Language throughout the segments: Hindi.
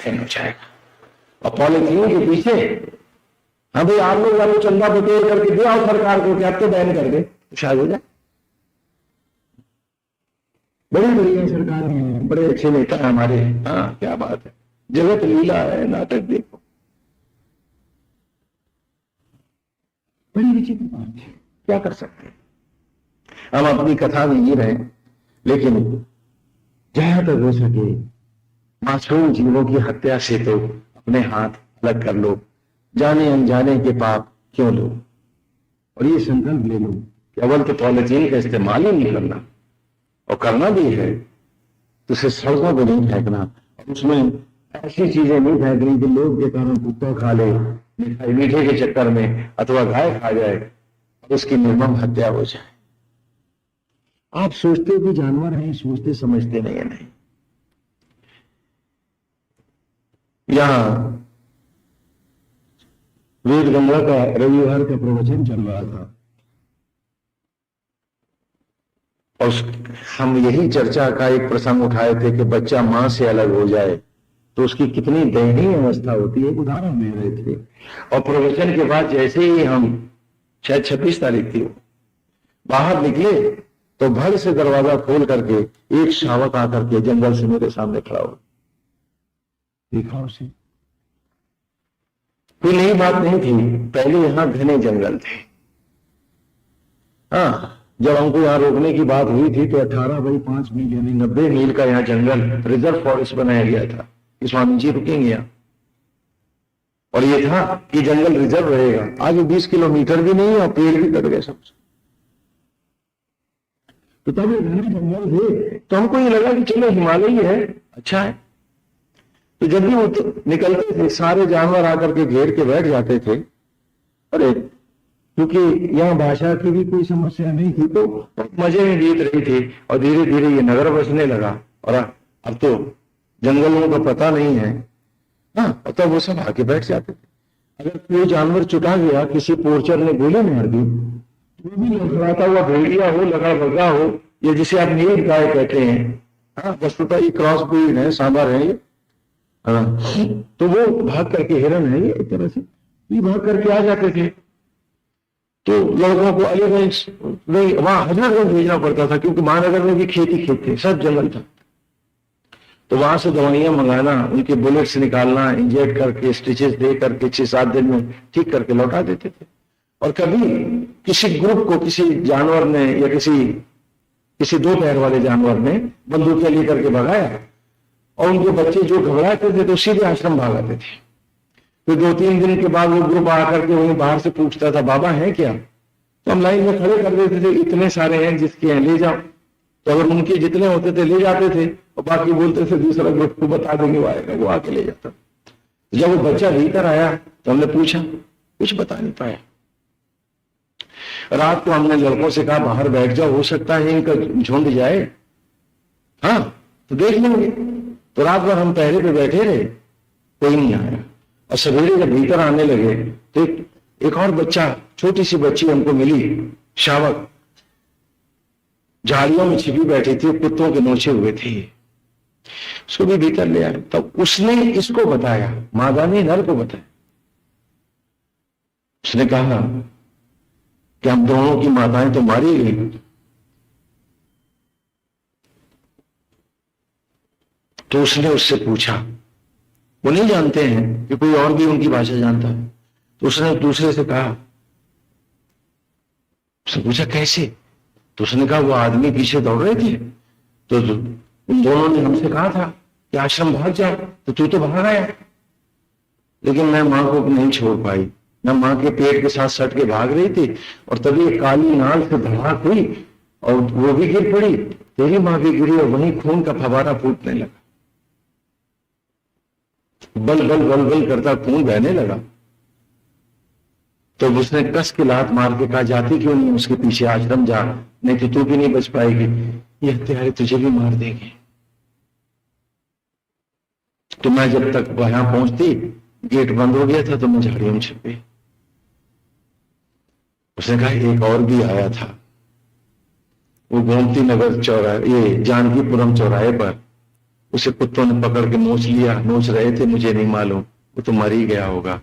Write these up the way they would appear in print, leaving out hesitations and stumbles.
बैन हो जाएगा। और पॉलिथीन के पीछे, हाँ भाई आप लोग वालों चंदा बटेर करके दे आओ सरकार को, क्या तो बैन कर दे तो शायद हो जाए। बड़ी बढ़िया सरकार है, बड़े अच्छे नेता है हमारे। हाँ क्या बात है, जगत लीला है, नाटक देखो, बड़ी विचित्र बात है, क्या कर सकते हैं। हम अपनी कथा में ही रहे, लेकिन जहां तक हो सके मासूम जीवों की हत्या से तो अपने हाथ अलग कर लो, जाने अनजाने के पाप क्यों लो। और ये संकल्प ले लो कि अव्वल तो पॉलिथीन का इस्तेमाल ही नहीं करना, और करना भी है तो उसे सड़कों पर नहीं फेंकना, और उसमें ऐसी चीजें नहीं फेंकनी कि लोग के कारण कुत्ता खा ले, मिठाई मीठे के चक्कर में, अथवा गाय खा जाए और उसकी निर्मम हत्या हो जाए। आप सोचते कि जानवर हैं, सोचते समझते नहीं है। नहीं, यहां वेद गंगा का रविवार का प्रवचन चल रहा था, और हम यही चर्चा का एक प्रसंग उठाए थे कि बच्चा मां से अलग हो जाए तो उसकी कितनी दयनीय अवस्था होती है, एक उदाहरण दे रहे थे। और प्रवचन के बाद जैसे ही हम, शायद 26 तारीख थी, बाहर निकले तो भर से दरवाजा खोल करके एक शावक आकर के जंगल से मेरे सामने खड़ा हो। देखा उसे, कोई नई बात नहीं थी, पहले यहां घने जंगल थे। हाँ, जब हमको यहाँ रोकने की बात हुई थी तो 18 बाई 5 मील यानी 90 मील का यहाँ जंगल रिजर्व फॉरेस्ट बनाया गया था कि स्वामी जी रुकेंगे यहाँ, और ये था कि जंगल रिजर्व रहेगा, आगे 20 किलोमीटर भी नहीं है और पेड़ भी कट गए सब। तो तब ये घने जंगल थे, तो हमको ये लगा कि चलो हिमालय ही है, अच्छा है। तो जब भी वो निकलते थे सारे जानवर आकर के घेर के बैठ जाते थे। अरे क्योंकि यहाँ भाषा की भी कोई समस्या नहीं थी तो मजे में बीत रही थी, और धीरे धीरे ये नगर बसने लगा। और अब तो जंगलों का पता नहीं है। हाँ, और तब वो सब आके बैठ जाते थे। अगर कोई जानवर चुटा गया, किसी पोर्चर ने गोली मार दी, तो भी लड़खड़ाता हुआ भेड़िया हो, लगा भगा हो, या जिसे आप नील गाय कहते हैं, हाँ वस्तुतः ये क्रॉस ब्रीड है, सांबर है ये, तो वो भाग करके, हिरन है ये एक तरह से, ये भाग करके आ जाते थे। तो लड़कों को अलीगंज वहां हजरतगंज भेजना पड़ता था, क्योंकि महानगर में भी खेती थे, सब जंगल था। तो वहां से दवाइयां मंगाना, उनके बुलेट्स निकालना, इंजेक्ट करके स्टिचेस दे करके 6-7 दिन में ठीक करके लौटा देते थे। और कभी किसी ग्रुप को किसी जानवर ने या किसी 2 पैर वाले जानवर ने बंदूकें लेकर के भगाया, और उनके बच्चे जो घबराते थे तो सीधे आश्रम भाग आते थे। फिर 2-3 दिन के बाद वो ग्रुप आकर के उन्हें बाहर से पूछता था, बाबा है क्या? तो हम लाइन में खड़े कर देते थे, इतने सारे हैं जिसके हैं ले जाओ। तो अगर उनके जितने होते थे ले जाते थे, और बाकी बोलते थे दूसरा ग्रुप को बता देंगे, वो आएगा, वो आके ले जाता। जब वो बच्चा भीतर आया तो हमने पूछा, कुछ बता नहीं पाया। रात को हमने लड़कों से कहा बाहर बैठ जाओ, हो सकता है इनका झुंड जाए, हाँ तो देख लेंगे। तो रात भर हम पहरे पे बैठे रहे, कोई नहीं आया। और सवेरे जब भीतर आने लगे तो एक और बच्चा, छोटी सी बच्ची हमको मिली, शावक, झाड़ियों में छिपी बैठी थी, कुत्तों के नोचे हुए थे। उसको भी भीतर ले आए। तब उसने इसको बताया, मादा ने नर को बताया। उसने कहा कि हम दोनों की माताएं तो मारी गई। तो उसने उससे पूछा, वो नहीं जानते हैं कि कोई और भी उनकी भाषा जानता है। तो उसने दूसरे से कहा, उसने पूछा कैसे? तो उसने कहा वो आदमी पीछे दौड़ रहे थे, तो उन दोनों ने हमसे कहा था कि आश्रम भाग जाओ, तो तू तो भाग आया। लेकिन मैं मां को नहीं छोड़ पाई, मैं मां के पेट के साथ सट के भाग रही थी, और तभी एक काली नाल से धड़ाक हुई और वो भी गिर पड़ी, तेरी मां भी गिरी, और वहीं खून का फवारा फूटने लगा। बल बल बल बल करता खून बहने लगा। तो उसने कस के लात मार के कहा, जाती क्यों नहीं उसके पीछे, आश्रम जा, नहीं तो तू भी नहीं बच पाएगी, ये हत्यारे तुझे भी मार देंगे। तो मैं जब तक वहां पहुंचती गेट बंद हो गया था, तो मैं झाड़ियों में छिप गई। उसने कहा एक और भी आया था, वो गोमती नगर चौराहे, ये जानकीपुरम चौराहे पर उसे कुत्तों ने पकड़ के नोच लिया, नोच रहे थे, मुझे नहीं मालूम, वो तो मर ही गया होगा।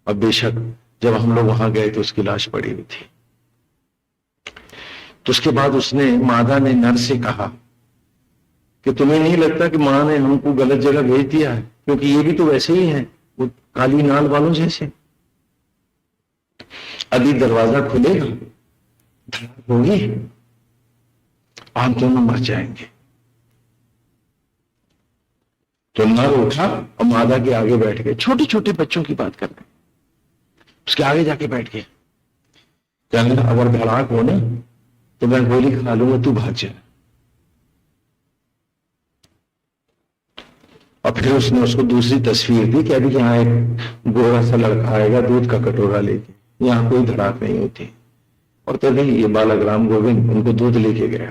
अब बेशक जब हम लोग वहां गए तो उसकी लाश पड़ी हुई थी। तो उसके बाद उसने, मादा ने नर से कहा कि तुम्हें नहीं लगता कि मां ने हमको गलत जगह भेज दिया है, क्योंकि ये भी तो वैसे ही है, वो काली नाल वालों जैसे। अभी दरवाजा खुलेगा, धड़ाक होगी, हम दोनों मर जाएंगे। तो नर उठा और मादा के आगे बैठ गए, छोटे छोटे बच्चों की बात कर रहे, उसके आगे जाके बैठ गया। कहने अगर धड़ाक हो ना तो मैं गोली खा लूंगा, तू भाग जा। और फिर उसने उसको दूसरी तस्वीर दी कि अभी यहाँ एक गोरा सा लड़का आएगा दूध का कटोरा लेके, यहाँ कोई धड़ाक नहीं होती। और तभी ये बालक राम गोविंद उनको दूध लेके गया।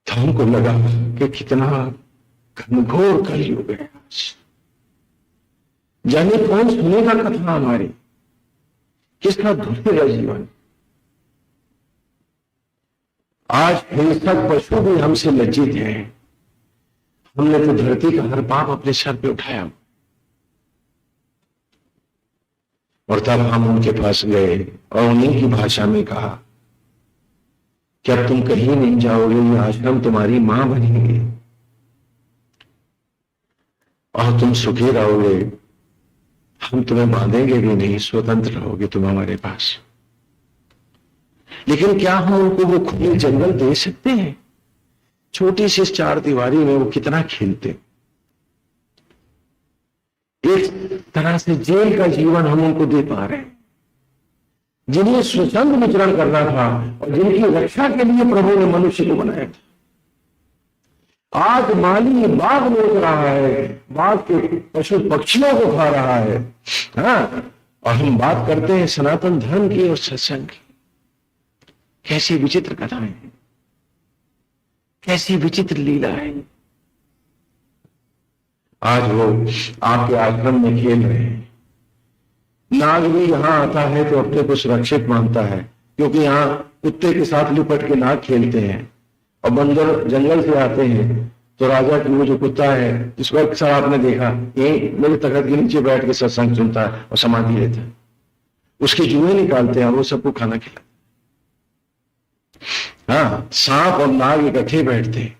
तो हमको लगा कि कितना घनघोर कलयुग है आज, जाने कौन सुनेगा कथा हमारी, किसका धुलेगा जीवन। आज हिंसक पशु भी हमसे लज्जित हैं। हमने तो धरती का हर पाप अपने सर पे उठाया। और तब हम उनके पास गए और उन्हीं की भाषा में कहा कि अब तुम कहीं नहीं जाओगे, ये आश्रम तुम्हारी मां बनेंगे और तुम सुखी रहोगे, हम तुम्हें बांधेंगे भी नहीं, स्वतंत्र रहोगे तुम हमारे पास। लेकिन क्या हम उनको वो खुले जंगल दे सकते हैं? छोटी सी चार दीवारी में वो कितना खेलते। एक तरह से जेल का जीवन हम उनको दे पा रहे हैं। जिन्हें स्वतंत्र विचरण करना था और जिनकी रक्षा के लिए प्रभु ने मनुष्य को बनाया था, आज माली बाघ नोच रहा है, बाघ के पशु पक्षियों को खा रहा है। हाँ, और हम बात करते हैं सनातन धर्म की और सत्संग की। कैसी विचित्र कथाएं हैं, कैसी विचित्र लीला है। आज वो आपके आश्रम में खेल रहे हैं। नाग भी यहां आता है तो अपने को सुरक्षित मानता है, क्योंकि यहां कुत्ते के साथ लिपट के नाग खेलते हैं। और बंदर जंगल से आते हैं तो राजा की वो जो कुत्ता है, इसको अक्सर आपने देखा, ये मेरे तखत के नीचे बैठ के सत्संग सुनता है और समाधि लेता है। उसके जुए निकालते हैं और वो सबको खाना खिलाते। हाँ, सांप और नाग इकट्ठे बैठते हैं,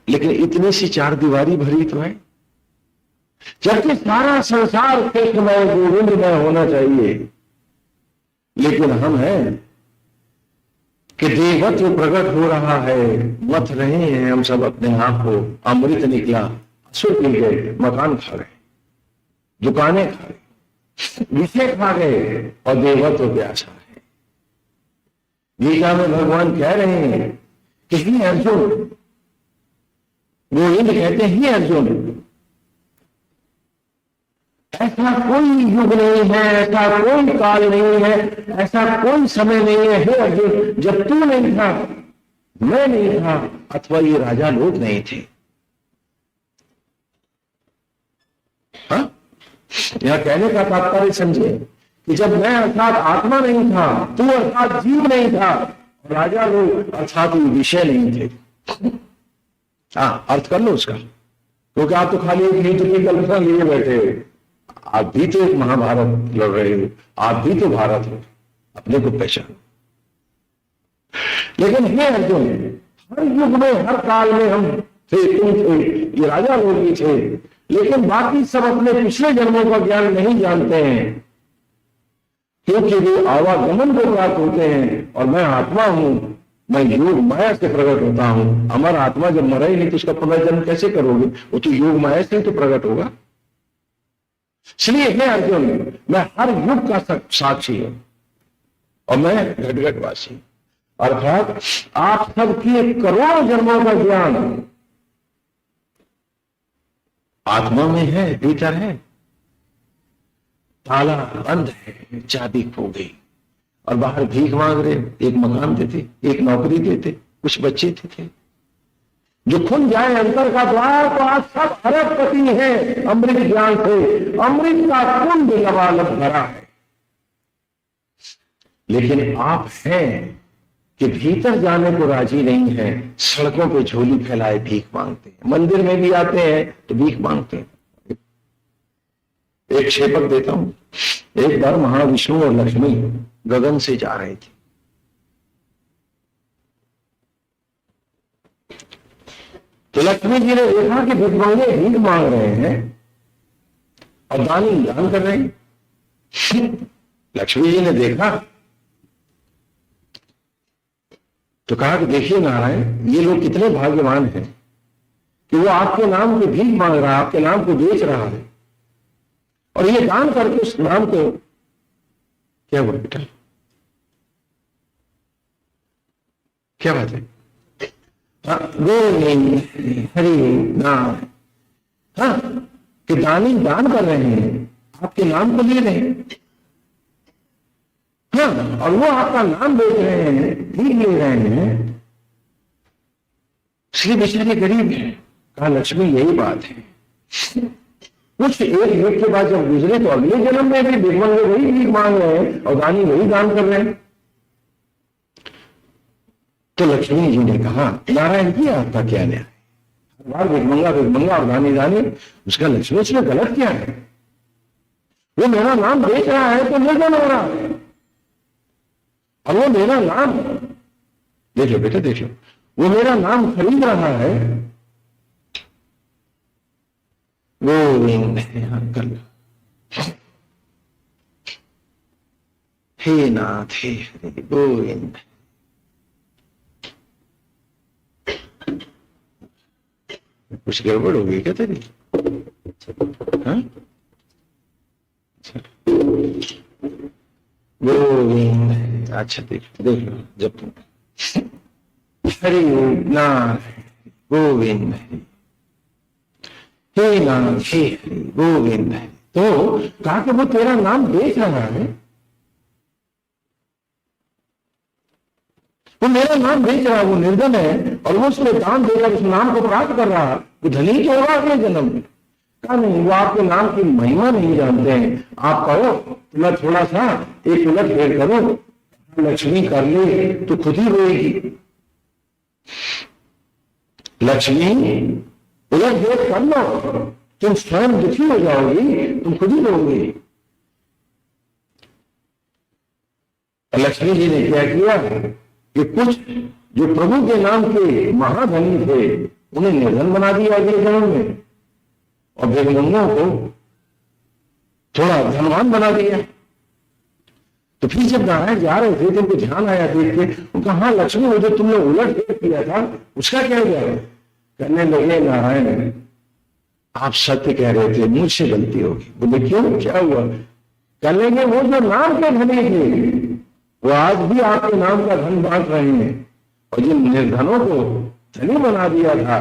लेकिन इतनी सी चार दीवारी भरी तो है। जबकि सारा संसार कृष्णमय गोविंदमय होना चाहिए, लेकिन हम हैं कि देवत्व प्रकट हो रहा है, मत रहे हैं हम सब अपने आप को। अमृत निकला, असुर पी गए, मकान खा गए, दुकानें खा गए, विषय खा गए और देवत्व प्यासा है। गीता में भगवान कह रहे हैं कि हे अर्जुन, गोविंद कहते हैं हे अर्जुन, ऐसा कोई युग नहीं है, ऐसा कोई काल नहीं है, ऐसा कोई समय नहीं है हे अर्जुन जब तू नहीं था, मैं नहीं था, अथवा ये राजा लोग नहीं थे। हाँ, यह कहने का तात्पर्य समझे कि जब मैं अर्थात आत्मा नहीं था, तू अर्थात जीव नहीं था, राजा लोग अर्थात विषय नहीं थे। हाँ, अर्थ कर लो उसका, क्योंकि आप तो खाली एक हित की कल्पना लिए बैठे हो। आप भी तो एक महाभारत लड़ रहे हो, आप भी तो भारत हो, अपने को पहचानो। लेकिन हे अर्जुन, हर युग में हर काल में हम थे, तुम थे, ये राजा लोग भी थे, लेकिन बाकी सब अपने पिछले जन्मों का ज्ञान नहीं जानते हैं, क्योंकि वे आवागमन को प्राप्त होते हैं। और मैं आत्मा हूं, मैं योग माया से प्रकट होता हूं। हमारा आत्मा जब मरा ही नहीं तो उसका पुनर्जन्म कैसे करोगे? वो तो योग माया से ही तो प्रकट होगा। इसलिए हे अर्जुन, मैं हर युग का साक्षी हूं और मैं घटघटवासी, अर्थात आप सबके करोड़ों जन्मों का ज्ञान आत्मा में है, भीतर है। ताला बंद है, चाबी खो गई और बाहर भीख मांग रहे। एक मकान देते, एक नौकरी देते, कुछ बच्चे थे। जो खुल जाए अंतर का द्वार तो आज सब अरबपति हैं अमृत ज्ञान से। अमृत का कुंड लबालब भरा है, लेकिन आप हैं कि भीतर जाने को राजी नहीं है, सड़कों पे झोली फैलाए भीख मांगते हैं। मंदिर में भी आते हैं तो भीख मांगते हैं। एक शेपक देता हूं। एक बार महाविष्णु और लक्ष्मी गगन से जा रहे थे। तो लक्ष्मी जी ने देखा कि भिखमंगे भीख मांग रहे हैं और दानी दान कर रहे हैं। लक्ष्मी जी ने देखा तो कहा कि देखिए नारायण, ये लोग कितने भाग्यवान हैं कि वो आपके नाम की भीख मांग रहा है, आपके नाम को बेच रहा है, और ये दान करके उस नाम को क्या हुआ बेटा, क्या बात है? गोविंद हरि नाम, हाँ, कि दानी दान कर रहे हैं, आपके नाम को ले रहे हैं, हाँ, और वो आपका नाम बेच रहे हैं, भीख ले रहे हैं, इसलिए बेचारे गरीब हैं। कहा लक्ष्मी यही बात है, कुछ एक युग के बाद जब गुजरे तो अगले जन्म में भी भिखमंगे वही भीख मांग रहे हैं और दानी वही दान कर रहे हैं। तो लक्ष्मी जी ने कहा नारायण जी आपका क्या न्याय, हर बार भिखमंगा भिखमंगा और दानी दानी, उसका लक्ष्मी इसमें गलत क्या है? वो मेरा नाम बेच रहा है तो निर्धन हो रहा है, और वो मेरा नाम, देख लो बेटा देख लो, वो मेरा नाम खरीद रहा है। गोविंद कर लो, हे नाथ हे हरि गोविंद। कुछ गड़बड़ हो गई क्या तेरी? हाँ? गोविंद, अच्छा देख लो जब तुम हरि नाथ गोविंद हे नाथ हे हरि गोविंद। तो कहा कि वो तेरा नाम बेच रहा है, वो मेरा नाम बेच रहा है, वो निर्धन है और वो उसमें दान देकर उस नाम को प्राप्त कर रहा है, वो धनी तो होगा अगले जन्म में। कहा नहीं, वो आपके नाम की महिमा नहीं जानते हैं। आप कहो मैं थोड़ा सा एक उलट फेर करो, लक्ष्मी कर ले तो खुद ही रोएगी। लक्ष्मी उलट फेर कर लो, तुम स्वयं दुखी हो जाओगी, तुम खुद ही रोओगी। लक्ष्मी जी ने क्या किया कि कुछ जो प्रभु के नाम के महाधनी थे उन्हें निर्धन बना दिया अगले जन्म में, और भिखमंगों को थोड़ा धनवान बना दिया। तो फिर जब नारायण जा रहे थे तो उनको ध्यान आया देख के, उनका हाँ लक्ष्मी वो जो तुमने उलट फेर किया था उसका क्या हुआ? कहने लगे नारायण आप सत्य कह रहे थे, मुझसे गलती होगी। बोले क्यों, क्या हुआ? कहने लगे वो जो नाम के धनी थे वो आज भी आपके नाम का धन बांट रहे हैं, और जिन निर्धनों को धनी बना दिया था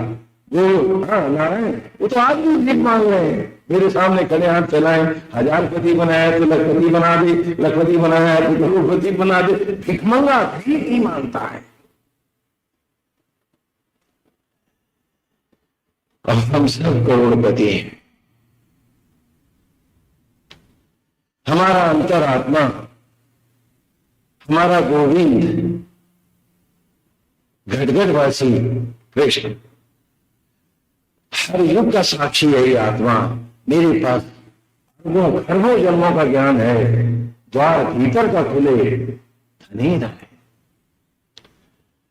वो, हाँ नारायण, वो तो आज भी भीख मांग रहे हैं। मेरे सामने खड़े हाथ फैलाए, 1000पति बनाया तो लखपति बना दे, लखपति बनाया तो करोड़पति बना दे। भिखमंगा भीख ही मांगता है। अब हम सब करोड़पति हैं। हमारा अंतरात्मा, हमारा गोविंद घटघटवासी कृष्ण हर युग का साक्षी है। ये आत्मा मेरे पास खरबों जन्मों का ज्ञान है, द्वार भीतर का खुले धनी न है,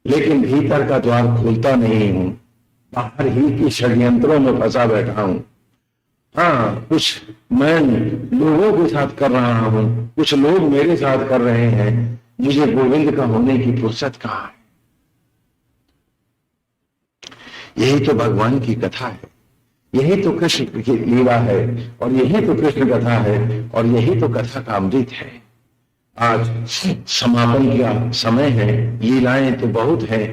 लेकिन भीतर का द्वार खोलता नहीं हूं, बाहर ही की षड्यंत्रों में फंसा बैठा हूं। हाँ, कुछ मैं लोगों के साथ कर रहा हूं, कुछ लोग मेरे साथ कर रहे हैं, मुझे गोविंद का होने की फुर्सत कहां है? यही तो भगवान की कथा है, यही तो कृष्ण की लीला है, और यही तो कृष्ण कथा है, और यही तो कथा का अमृत है। आज समापन का समय है, लीलाएं तो बहुत है,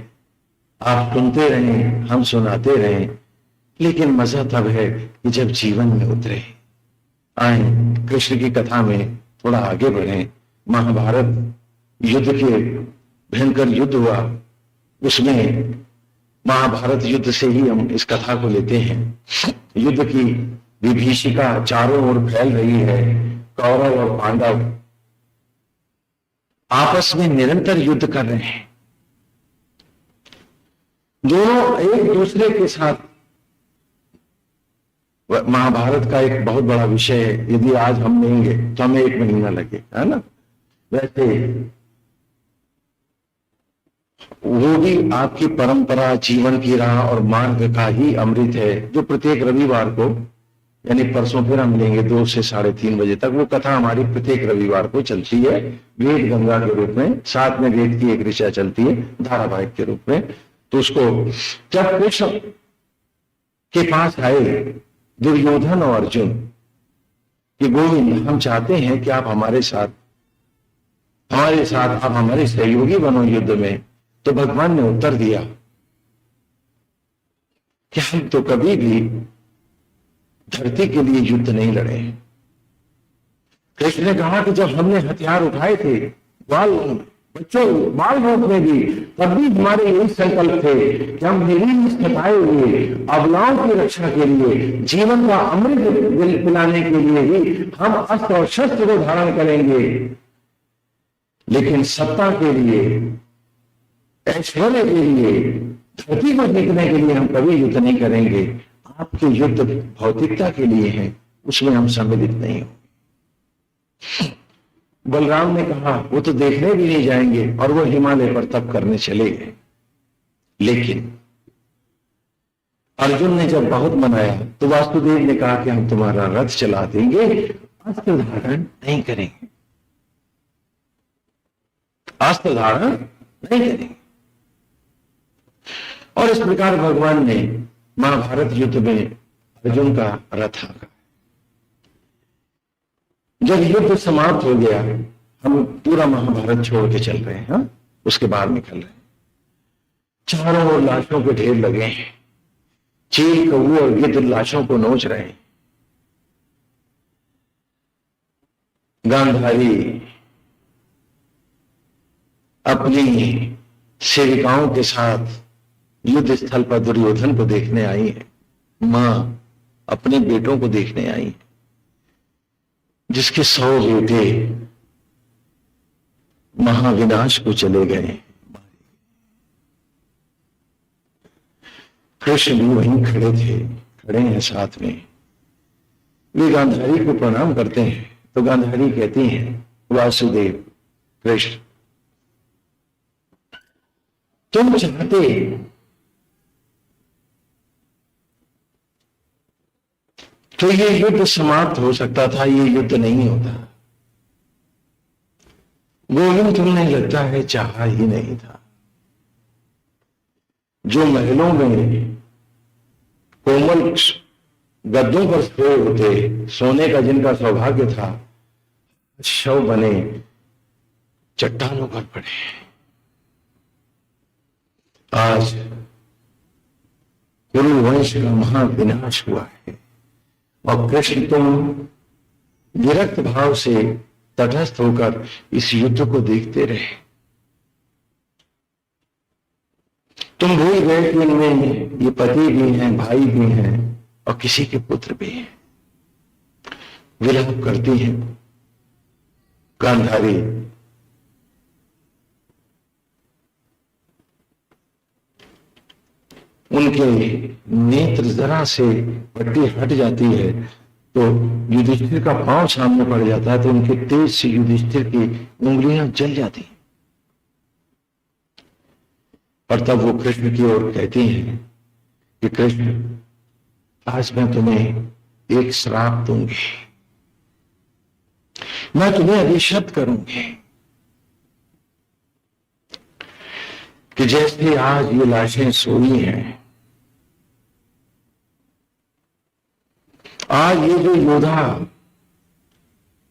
आप सुनते रहें, हम सुनाते रहें, लेकिन मजा तब है कि जब जीवन में उतरे। आए कृष्ण की कथा में थोड़ा आगे बढ़े। महाभारत युद्ध के भयंकर युद्ध हुआ, उसमें महाभारत युद्ध से ही हम इस कथा को लेते हैं। युद्ध की विभीषिका चारों ओर फैल रही है, कौरव और पांडव आपस में निरंतर युद्ध कर रहे हैं। दोनों एक दूसरे के साथ। महाभारत का एक बहुत बड़ा विषय है, यदि आज हम लेंगे तो हमें 1 महीना लगे, है ना। वैसे वो भी आपकी परंपरा, जीवन की राह और मार्ग का ही अमृत है, जो प्रत्येक रविवार को, यानी परसों फिर हम लेंगे 2 से 3:30 बजे तक, वो कथा हमारी प्रत्येक रविवार को चलती है वेद गंगा के रूप में। साथ में वेद की एक ऋचा चलती है धारावाहिक के रूप में। तो उसको जब कृष्ण के पास आए दुर्योधन और अर्जुन कि गोविंद, हम चाहते हैं कि आप हमारे साथ आप हमारे सहयोगी बनो युद्ध में, तो भगवान ने उत्तर दिया कि हम तो कभी भी धरती के लिए युद्ध नहीं लड़े। कृष्ण ने कहा कि जब हमने हथियार उठाए थे बाल रूप में भी, तब भी हमारे यही संकल्प थे कि हम निरीन सताए हुए अबलाओं की रक्षा के लिए, जीवन का अमृत पिलाने के लिए ही हम अस्त्र और शस्त्र को धारण करेंगे। लेकिन सत्ता के लिए, ऐश्वर्य के लिए, धरती को जीतने के लिए हम कभी युद्ध नहीं करेंगे। आपके युद्ध भौतिकता के लिए हैं, उसमें हम सम्मिलित नहीं होंगे। बलराम ने कहा वो तो देखने भी नहीं जाएंगे, और वो हिमालय पर तप करने चले गए। लेकिन अर्जुन ने जब बहुत मनाया तो वासुदेव ने कहा कि हम तुम्हारा रथ चला देंगे, अस्त्र धारण नहीं करेंगे, अस्त्र धारण नहीं करेंगे। और इस प्रकार भगवान ने महाभारत युद्ध में अर्जुन का रथ आका। जब युद्ध समाप्त हो गया, हम पूरा महाभारत छोड़ के चल रहे हैं, हाँ? उसके बाहर निकल रहे हैं। चारों ओर लाशों के ढेर लगे हैं, चील, कौवे और गिद्ध लाशों को नोच रहे हैं। गांधारी अपनी सेविकाओं के साथ युद्ध स्थल पर दुर्योधन को देखने आई है। मां अपने बेटों को देखने आई है, जिसके 100 बेटे महाविनाश को चले गए। कृष्ण भी वहीं खड़े थे, खड़े हैं साथ में। वे गांधारी को प्रणाम करते हैं तो गांधारी कहती हैं, वासुदेव, कृष्ण, तुम चाहते तो ये युद्ध समाप्त हो सकता था, ये युद्ध नहीं होता। गोविंद, तुमने लगता है चाहा ही नहीं था। जो महलों में कोमल गद्दों पर सोए होते, सोने का जिनका सौभाग्य था, शव बने चट्टानों पर पड़े। आज कुरु वंश का महाविनाश हुआ है, और कृष्ण तुम विरक्त भाव से तटस्थ होकर इस युद्ध को देखते रहे। तुम भूल गए कि इनमें ये पति भी हैं, भाई भी हैं, और किसी के पुत्र भी हैं। विलाप करती हैं गांधारी। उनके नेत्र जरा से पट्टी हट जाती है तो युधिष्ठिर का पांव सामने पड़ जाता है, तो उनके तेज से युधिष्ठिर की उंगलियां जल जाती हैं। और तब वो कृष्ण की ओर कहती हैं कि कृष्ण, आज मैं तुम्हें एक श्राप दूंगी, मैं तुम्हें अभिशप्त करूंगी कि जैसे आज ये लाशें सोई हैं, आज ये जो योद्धा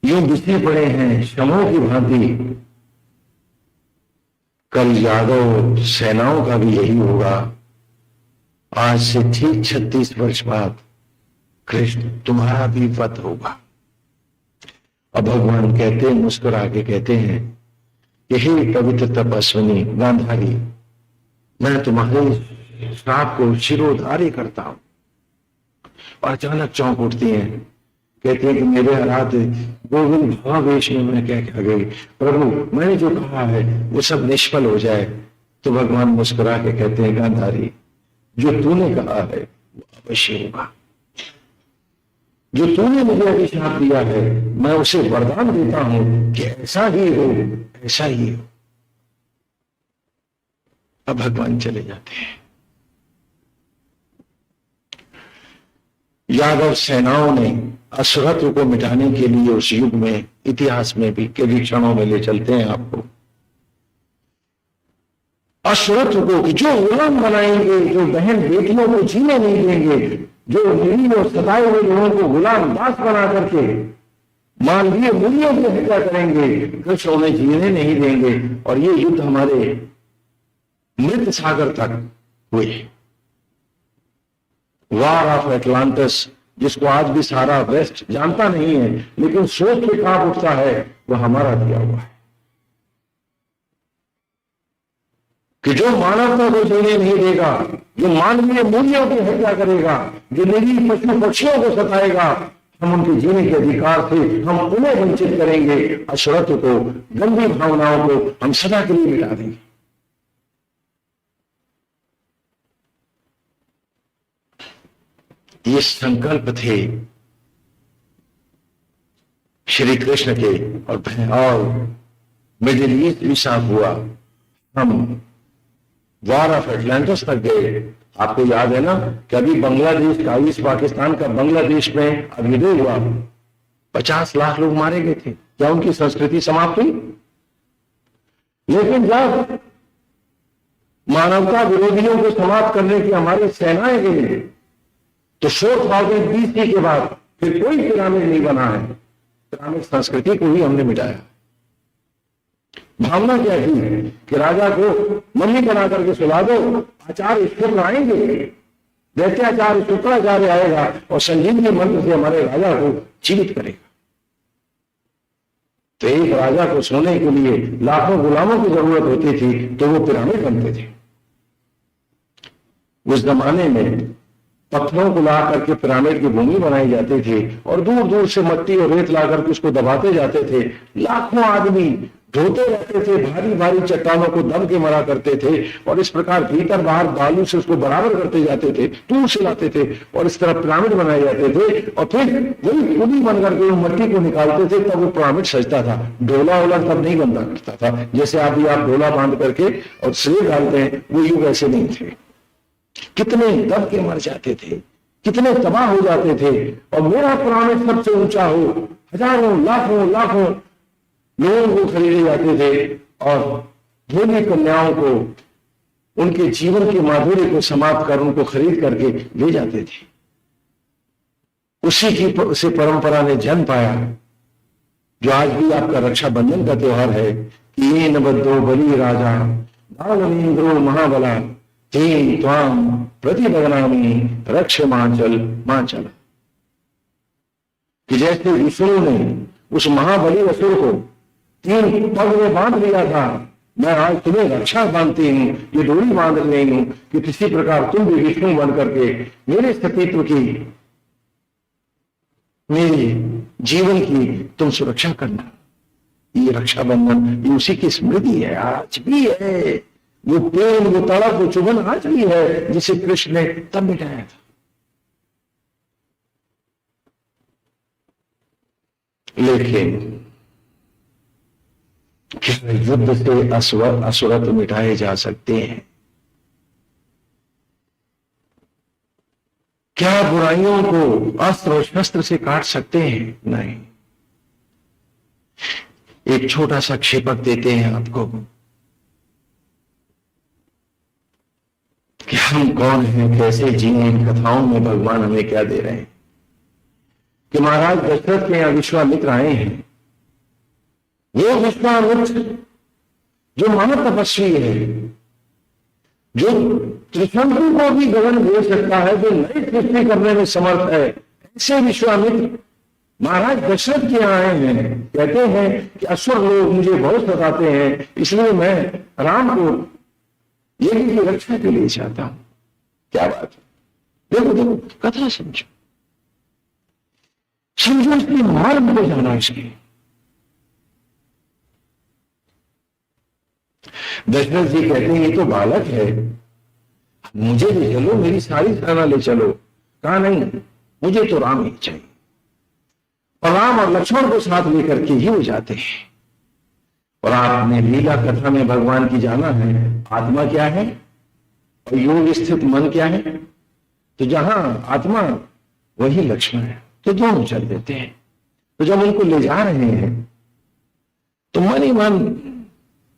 यूं बिछे पड़े हैं शमों की भांति, कल यादव सेनाओं का भी यही होगा। आज से ठीक 36 वर्ष बाद कृष्ण तुम्हारा भी वध होगा। अब भगवान कहते हैं, मुस्कुरा के कहते हैं कि हे पवित्र तपस्विनी गांधारी, मैं तुम्हारे श्राप को शिरोधार्य करता हूं। और अचानक चौंक उठती हैं, कहती हैं कि मेरे आराध्य गोविंद, भावावेश में मैं क्या गई, प्रभु मैंने जो कहा है वो सब निष्फल हो जाए। तो भगवान मुस्कुरा के कहते हैं, गांधारी जो तूने कहा है वो अवश्य होगा। जो तूने मुझे अभिशाप दिया है मैं उसे वरदान देता हूं कि ऐसा ही हो, ऐसा ही हो। अब भगवान चले जाते हैं। यादव सेनाओं ने असुरत्व को मिटाने के लिए उस युग में, इतिहास में भी कई क्षणों में ले चलते हैं आपको, असुरत्व को कि जो गुलाम बनाएंगे, जो बहन बेटियों को जीने नहीं देंगे, जो निरीह और सताए हुए लोगों को गुलाम दास बना करके मानवीय मूल्यों की हत्या करेंगे, कृष्ण उन्हें जीने नहीं देंगे। और ये युद्ध हमारे मृत सागर तक हुए। वार ऑफ एटलांटिस, जिसको आज भी सारा वेस्ट जानता नहीं है लेकिन सोच के कांप उठता है, वह हमारा किया हुआ है कि जो मानवता को जीने नहीं देगा, जो मानवीय मूल्यों की हत्या करेगा, जो निरीह पशु पक्षियों को सताएगा, हम उनके जीने के अधिकार से हम उन्हें वंचित करेंगे। असुरत्व को, गंदी भावनाओं को हम सदा के लिए मिटा देंगे। ये संकल्प थे श्री कृष्ण के। और मिडिल ईस्ट भी साफ हुआ। हम वार ऑफ एटलांटिस तक गए। आपको याद है ना कि अभी बांग्लादेश का, इस पाकिस्तान का बांग्लादेश में अभ्युदय हुआ, 50 लाख लोग मारे गए थे। क्या उनकी संस्कृति समाप्त हुई? लेकिन जब मानवता विरोधियों को समाप्त करने की हमारी सेनाएं गई तो 4000 BC के बाद फिर कोई पिरामिड नहीं बना है। पिरामिड संस्कृति को ही हमने मिटाया। भावना क्या थी कि राजा को मम्मी बना करके सुला दो, आचार्य शुक्र आएंगे, दैत्याचार्य शुक्राचार्य आएगा और संजीवनी मंत्र से हमारे राजा को जीवित करेगा। तो एक राजा को सोने के लिए लाखों गुलामों की जरूरत होती थी, तो वो पिरामिड बनते थे। उस जमाने में पत्थरों को ला करके पिरामिड की भूमि बनाई जाती थी और दूर दूर से मिट्टी और रेत ला करके उसको दबाते जाते थे। लाखों आदमी ढोते रहते थे, भारी भारी चट्टानों को दब के मरा करते थे और इस प्रकार भीतर बाहर बालू से उसको बराबर करते जाते थे, दूर से लाते थे और इस तरह पिरामिड बनाए जाते थे। और फिर वही खुदी बन करके मट्टी को निकालते थे, तब वो पिरामिड सजता था। डोला वोला तब नहीं बनता करता था, जैसे अभी आप डोला बांध करके और सिर डालते हैं, वो युग ऐसे नहीं थे। कितने दब के मर जाते थे, कितने तबाह हो जाते थे। और मेरा पिरामिड सबसे ऊंचा हो, हजारों लाखों लाखों लोगों को खरीदे जाते थे और भोली कन्याओं को उनके जीवन के माधुर्य को समाप्त कर उनको खरीद करके ले जाते थे। उसी की से परंपरा ने जन्म पाया, जो आज भी आपका रक्षाबंधन का त्योहार है कि ये नबद्धो बलि राजा दानवेंद्रो महाबला तेन त्वाम प्रतिबगनामी रक्ष मांचल। कि जैसे विष्णु ने उस महाबली असुर को 3 पग में बांध लिया था, मैं आज तुम्हें रक्षा बांधती हूं, ये डोरी बांध रही हूं कि किसी प्रकार तुम भी विष्णु बन करके मेरे सतीत्व की, मेरे जीवन की तुम सुरक्षा करना। ये रक्षाबंधन, ये उसी की स्मृति है, आज भी है। वो प्रेम, वो तड़प, वो चुभन आज भी है जिसे कृष्ण ने तब मिटाया था। लेकिन क्या युद्ध से असुरत्व मिटाए जा सकते हैं? क्या बुराइयों को अस्त्र और शस्त्र से काट सकते हैं? नहीं। एक छोटा सा क्षेपक देते हैं आपको कि हम कौन हैं, कैसे जिए। इन कथाओं में भगवान हमें क्या दे रहे हैं कि महाराज दशरथ के यहां विश्वामित्र आए हैं। वो विश्वामित्र जो महातपस्वी है, जो त्रिशंकु को भी गगन दे सकता है, जो नई सृष्टि करने में समर्थ है, ऐसे विश्वामित्र महाराज दशरथ के यहाँ आए हैं। कहते हैं कि असुर लोग मुझे बहुत सताते हैं, इसलिए मैं राम को यज्ञ की रक्षा के लिए चाहता हूं। क्या बात है! देखो देखो कथा समझो, समझो इसके मार्ग को जाना। इसके दशरथ जी कहते हैं ये तो बालक है, मुझे ले चलो, मेरी सारी सेना ले चलो। कहा नहीं, मुझे तो राम ही चाहिए। और राम और लक्ष्मण को साथ लेकर के ही वो जाते हैं। और आपने लीला कथा में भगवान की जाना है आत्मा क्या है और योग स्थित मन क्या है। तो जहां आत्मा वही लक्ष्मण है, तो दोनों चल देते हैं। तो जब उनको ले जा रहे हैं तो मन ही मन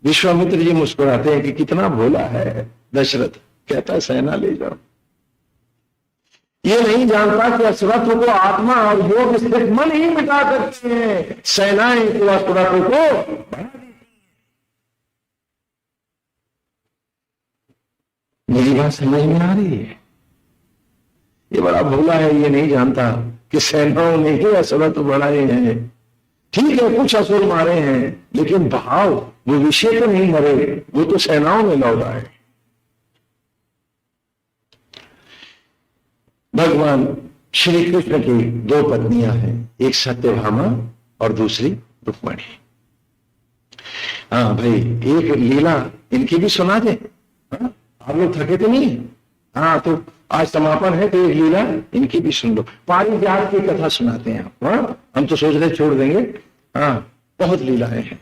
विश्वामित्र जी मुस्कुराते हैं कि कितना भोला है दशरथ, कहता है सेना ले जाओ। ये नहीं जानता कि असुरत्व को आत्मा और योग स्थित मन ही मिटा सकते हैं। सेनाएं तो असुरत्व को बढ़ा देती। मेरी बात समझ में आ रही है? ये बड़ा भोला है, ये नहीं जानता कि सेनाओं ने ही असुरत्व बढ़ाए हैं। ठीक है, कुछ असुर मारे हैं, लेकिन भाव, वो विषय तो नहीं मरे, वो तो सेनाओं में लौटा है। भगवान श्री कृष्ण की दो पत्नियां हैं, एक सत्यभामा और दूसरी रुक्मणी। हाँ भाई, एक लीला इनकी भी सुना दे। हाँ, आप लोग थके तो नहीं? हाँ, तो आज समापन है तो एक लीला इनकी भी सुन लो। पारिजात की कथा सुनाते हैं आप। हाँ, हम तो सोच रहे छोड़ देंगे। हाँ, बहुत लीलाएं हैं।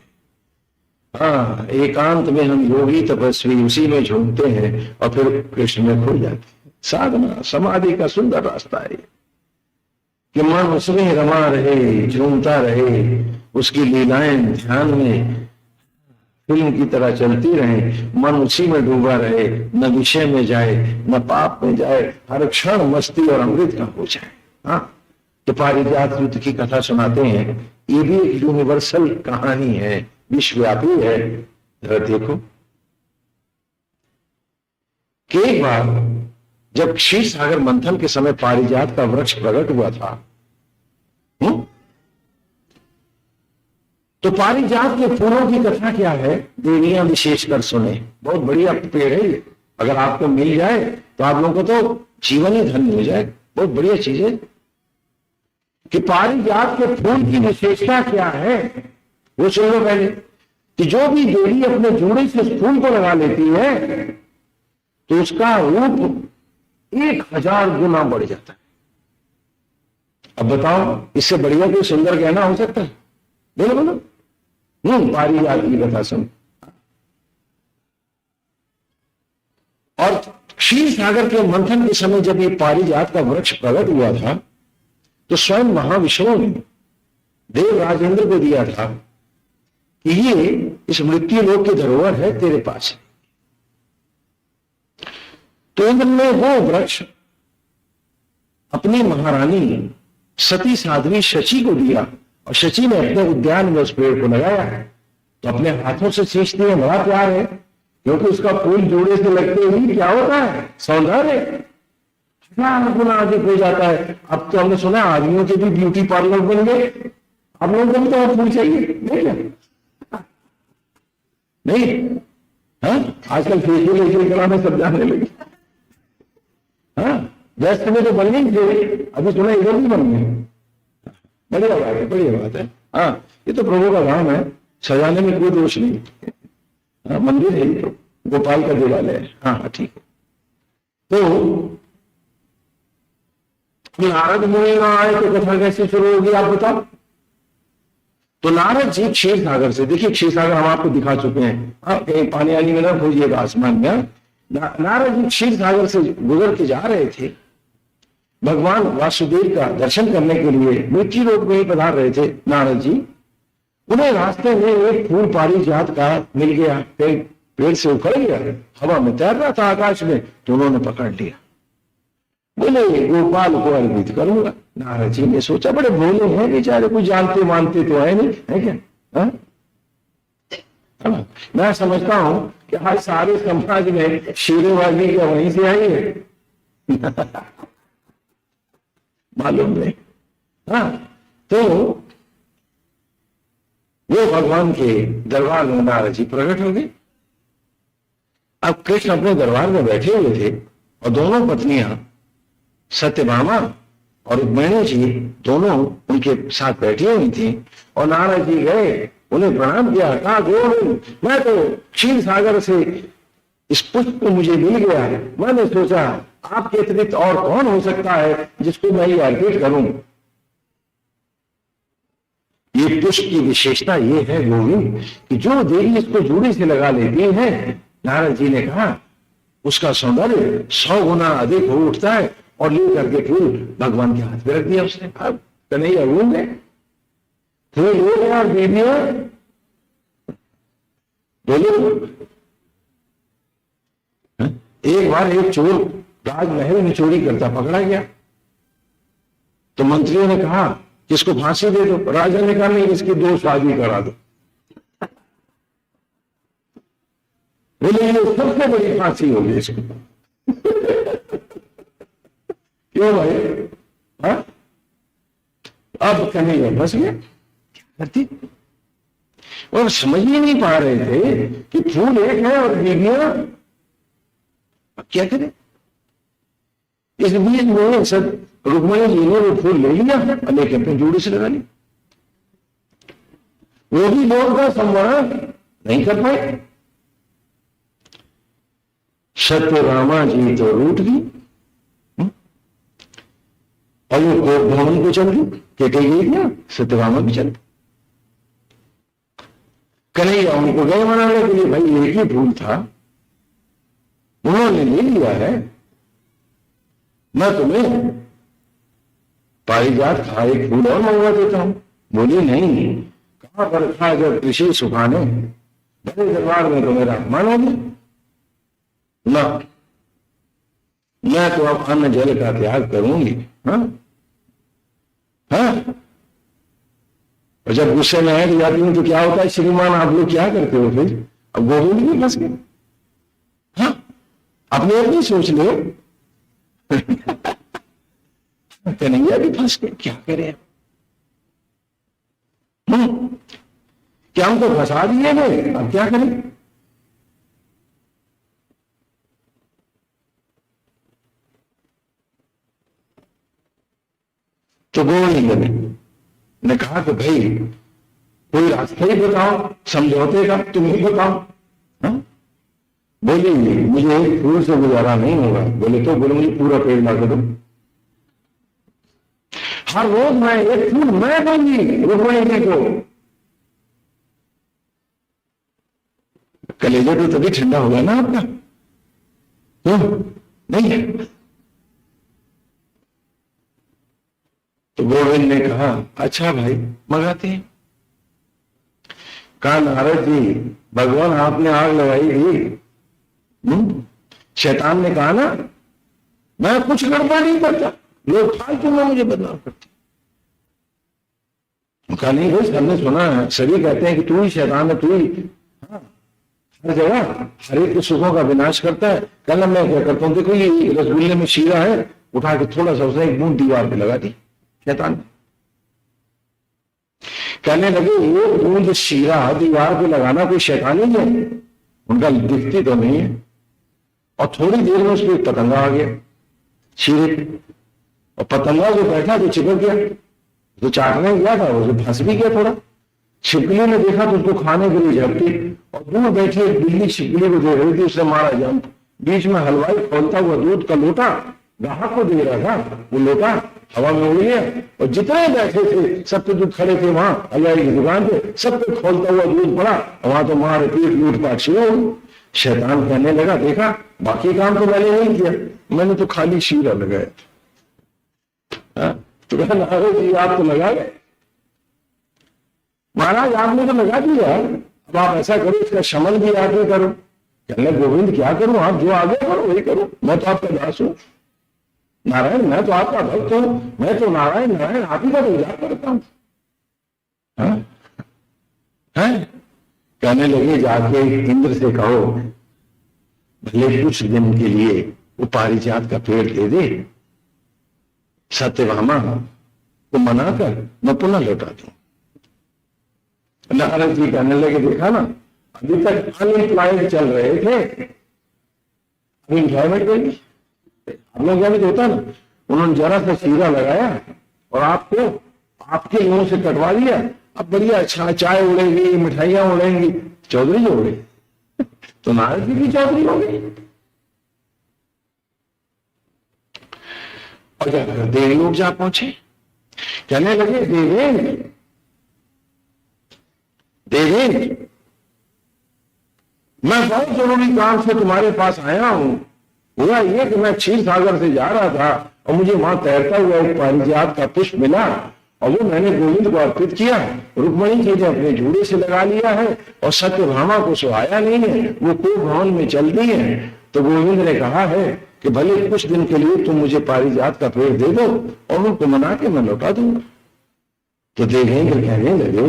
हाँ, एकांत में हम योगी तपस्वी उसी में झूमते हैं और फिर कृष्ण में खो जाते हैं। साधना समाधि का सुंदर रास्ता है कि मन उसमें रमा रहे, झूमता रहे, उसकी लीलाएं ध्यान में फिल्म की तरह चलती रहे, मन उसी में डूबा रहे, न विषय में जाए न पाप में जाए, हर क्षण मस्ती और अमृत का हो जाए। हाँ, तो पारिजात युद्ध की कथा सुनाते हैं। ये भी एक यूनिवर्सल कहानी है, विश्वव्यापी है। जरा देखो कि एक बार जब क्षीर सागर मंथन के समय पारिजात का वृक्ष प्रकट हुआ था, तो पारिजात के फूलों की कथा क्या है, देवियां विशेषकर सुने। बहुत बढ़िया पेड़ है ये, अगर आपको मिल जाए तो आप लोगों को तो जीवन ही धन्य हो जाए। बहुत बढ़िया चीज है कि पारिजात के फूल की विशेषता क्या है वो सुन लो पहले। कि जो भी देवी अपने जोड़े से उस फूल को लगा लेती है तो उसका रूप 1000 गुना बढ़ जाता है। अब बताओ, इससे बढ़िया कोई सुंदर गहना हो सकता है? बोलो बोलो। पारिजात की कथा सुन। और क्षीर सागर के मंथन के समय जब ये पारिजात का वृक्ष प्रकट हुआ था तो स्वयं महाविष्णु ने देव राजेंद्र को दिया था कि ये इस मृत्यु लोक की धरोहर है, तेरे पास है। तो इंद्र ने वो वृक्ष अपनी महारानी सती साध्वी शची को दिया और शची ने अपने उद्यान में उस पेड़ को लगाया। तो अपने हाथों से सींचती है, बड़ा प्यार है, क्योंकि उसका फूल जोड़े से लगते ही क्या होता है, सौंदर्य गुना अधिक हो जाता है। अब तो हमने सुना आदमियों के भी ब्यूटी पार्लर बन गए। आप लोगों को भी तो फूल चाहिए, नहीं क्या? नहीं, हाँ, आजकल फेशियल कराने सब जाने लगे। हाँ, वेस्ट में तो बन गई, अभी सुना इधर भी बन गए। बढ़िया बात है, बढ़िया बात है। हाँ, ये तो प्रभु का काम है, सजाने में कोई दोष नहीं। हाँ, मंदिर है तो गोपाल का देवालय है। हाँ ठीक है। तो नारद मुनि ना आए तो कथा कैसे शुरू होगी आप बताओ? तो नारद जी क्षीर सागर से, देखिए क्षीर सागर हम आपको दिखा चुके हैं। हाँ, कहीं पानी आनी में ना खोजिएगा आसमान में। नारद जी क्षीर सागर से गुजर के जा रहे थे, भगवान वासुदेव का दर्शन करने के लिए मृत्यु लोक में ही पधार रहे थे नारद जी। उन्हें रास्ते में एक फूल पारिजात का मिल गया, पेड़ से उखड़ गया, हवा में तैर रहा था आकाश में, तो उन्होंने पकड़ लिया। बोले गोपाल को अर्पित करूंगा। नारद जी ने सोचा बड़े भोले हैं बेचारे, कुछ जानते मानते तो है नहीं, है क्या? हाँ? मैं समझता हूं कि आज सारे समाज में शेरेबाजी क्या वहीं से आई है। मालूम नहीं। हाँ, तो वो भगवान के दरबार में नारद जी प्रकट हो गए। अब कृष्ण अपने दरबार में बैठे हुए थे और दोनों पत्नियां सत्यभामा और रुक्मिणी जी दोनों उनके साथ बैठी हुई थी। और नारद जी गए, उन्हें प्रणाम किया, कहा गोविंद मैं तो क्षीर सागर से इस पुष्प मुझे मिल गया, मैंने सोचा आपके अतिरिक्त और कौन हो सकता है जिसको मैं ये अर्पित करूं। ये पुष्प की विशेषता ये है गोविंद कि जो देवी इसको जूड़े से लगा लेती है, नारद जी ने कहा उसका सौंदर्य 100 गुना अधिक हो उठता है। और ले करके फूल भगवान के हाथ में रख दिया उसने। अब कन्हैया घूम गए, फूल हो गया और देवियां बोलो। एक बार एक चोर राजमहल में चोरी करता पकड़ा गया, तो मंत्रियों ने कहा कि इसको फांसी दे दो। राजा ने कहा नहीं, इसकी 2 शादी करा दो। बोले ये सबसे बड़ी फांसी होगी इसको। क्यों भाई? हा? अब कन्हैया बस गया, क्या करती? और समझ ही नहीं पा रहे थे कि फूल एक है और बीवियां क्या करें। इस बीच में सब रुक्मणी जी ने वो फूल ले लिया और लेके अपने जोड़ी से लगा लिया। वो भी लोग का संवरण नहीं कर पाए। सत्यभामा जी तो रूठ गई और वो भवन को चल गई। क्या सत्यभामा भी चल। कन्हैया उनको गए मनाने के लिए, भाई एक ही फूल था, उन्होंने ले लिया है, मैं तुम्हें पारिजात का एक फूल और मंगवा देता हूं। बोली नहीं, कहां पर था जब कृषि सुखाने, बड़े दरबार में तो मेरा अपमान हो गया ना, मैं तो अब अन्न जल का त्याग करूंगी। हाँ हाँ। और जब गुस्से में आए जाती हूं तो क्या होता है, श्रीमान आप लोग क्या करते हो फिर? अब गोविंद भी फंस गए। हाँ, अपने अपनी सोच लो। कन्हैया भी फंस गए, क्या करें? क्या हमको फंसा दिए गए, अब क्या करें? तो गोविंद ने कहा कि भाई कोई रास्ता ही बताओ समझौते का, तुम ही बताओ। हाँ? बोली मुझे एक फूल से गुजारा नहीं होगा। बोले तो बोले मुझे पूरा पेड़ ला दो। हर रोज मैं एक फूल मैं दूंगी रुक्मणी जी को। कलेजा तो तभी ठंडा होगा ना आपका, क्यों नहीं है? तो गोविंद ने कहा अच्छा भाई मंगाते हैं। कहा नारद जी भगवान आपने आग लगाई थी। शैतान ने कहा ना मैं कुछ गड़बड़ नहीं करता, लोग फालतू में मुझे बदनाम करते। कहा नहीं भाई हमने सुना है, सभी कहते हैं कि तू ही शैतान है, तू ही हर जगह हर एक के सुखों का विनाश करता है। कहना मैं क्या करता हूं, देखो ये रसगुल्ले में शीरा है, उठा के थोड़ा सा उसने एक बूंद दीवार पे लगा दी शैतान। कहने लगे ये बूंद शीरा दीवार पे लगाना कोई शैतान ही है, उनका दिखती तो नहीं है। और थोड़ी देर में उसको पतंगा आ गया शीरे पे, और पतंगा जो बैठा तो चिपक गया, तो चाटने गया था उसे फंस भी गया थोड़ा। छिपकली ने देखा तो उसको खाने के लिए झपटी, और दूर बैठी एक बिल्ली छिपकली को देख रही थी, उसने मारा जंप। बीच में हलवाई खोलता हुआ दूध का लोटा ग्राहक को दे रहा था, वो लोटा हवा में उड़ गया, और जितने बैठे थे सब पे जो खड़े थे वहां हलवाई की दुकान पे, सब पे खोलता हुआ दूध पड़ा, वहां तो मार पीट लूटपाट शुरू हो। शैतान कहने लगा देखा बाकी काम तो मैंने नहीं किया, मैंने तो खाली शीरा लगाया। तो कहा नारद जी आप तो लगा गए। महाराज आपने तो लगा दिया, अब आप ऐसा करो इसका शमन भी आगे करो। कहने गोविंद क्या करूं, आप जो आगे करो वही करो, मैं तो आपका दास हूं। नारायण मैं तो आपका भक्त हूं, मैं तो नारायण नारायण आप ही का तो उजागर करता हूं। कहने लगे जाके इंद्र से कहो भले कुछ दिन के लिए वो पारिजात का पेड़ दे दे, सत्यभामा को मनाकर मैं पुनः लौटा दूं। नारद जी कहने लगे देखा ना अभी तक अनएम्प्लॉयड चल रहे थे, अभी एम्प्लॉयमेंट देंगे। आप लोग क्या भी होता ना, उन्होंने जरा सा शीरा लगाया और आपको आपके मुंह से कटवा दिया, अब बढ़िया अच्छा चाय उड़ेगी मिठाइयां उड़ेंगी, चौधरी जो उड़े। तो नारद जी भी चौधरी हो गए। और जाकर देवलोक जा पहुंचे, कहने लगे देवेंद्र देवेंद्र, मैं बहुत जरूरी काम से तुम्हारे पास आया हूं। हुआ ये कि मैं क्षीर सागर से जा रहा था और मुझे वहां तैरता हुआ एक पारिजात का पुष्प मिला और वो मैंने गोविंद को अर्पित किया। रुक्मणी जी ने अपने जूड़े से लगा लिया है और सत्यभामा को सुहाया नहीं है, वो को भवन में चल दी है। तो गोविंद ने कहा है कि भले कुछ दिन के लिए तुम मुझे पारिजात का पेड़ दे दो और उनको मना के मैं लौटा दूंगा। तो देवेंद्र कहने लगे,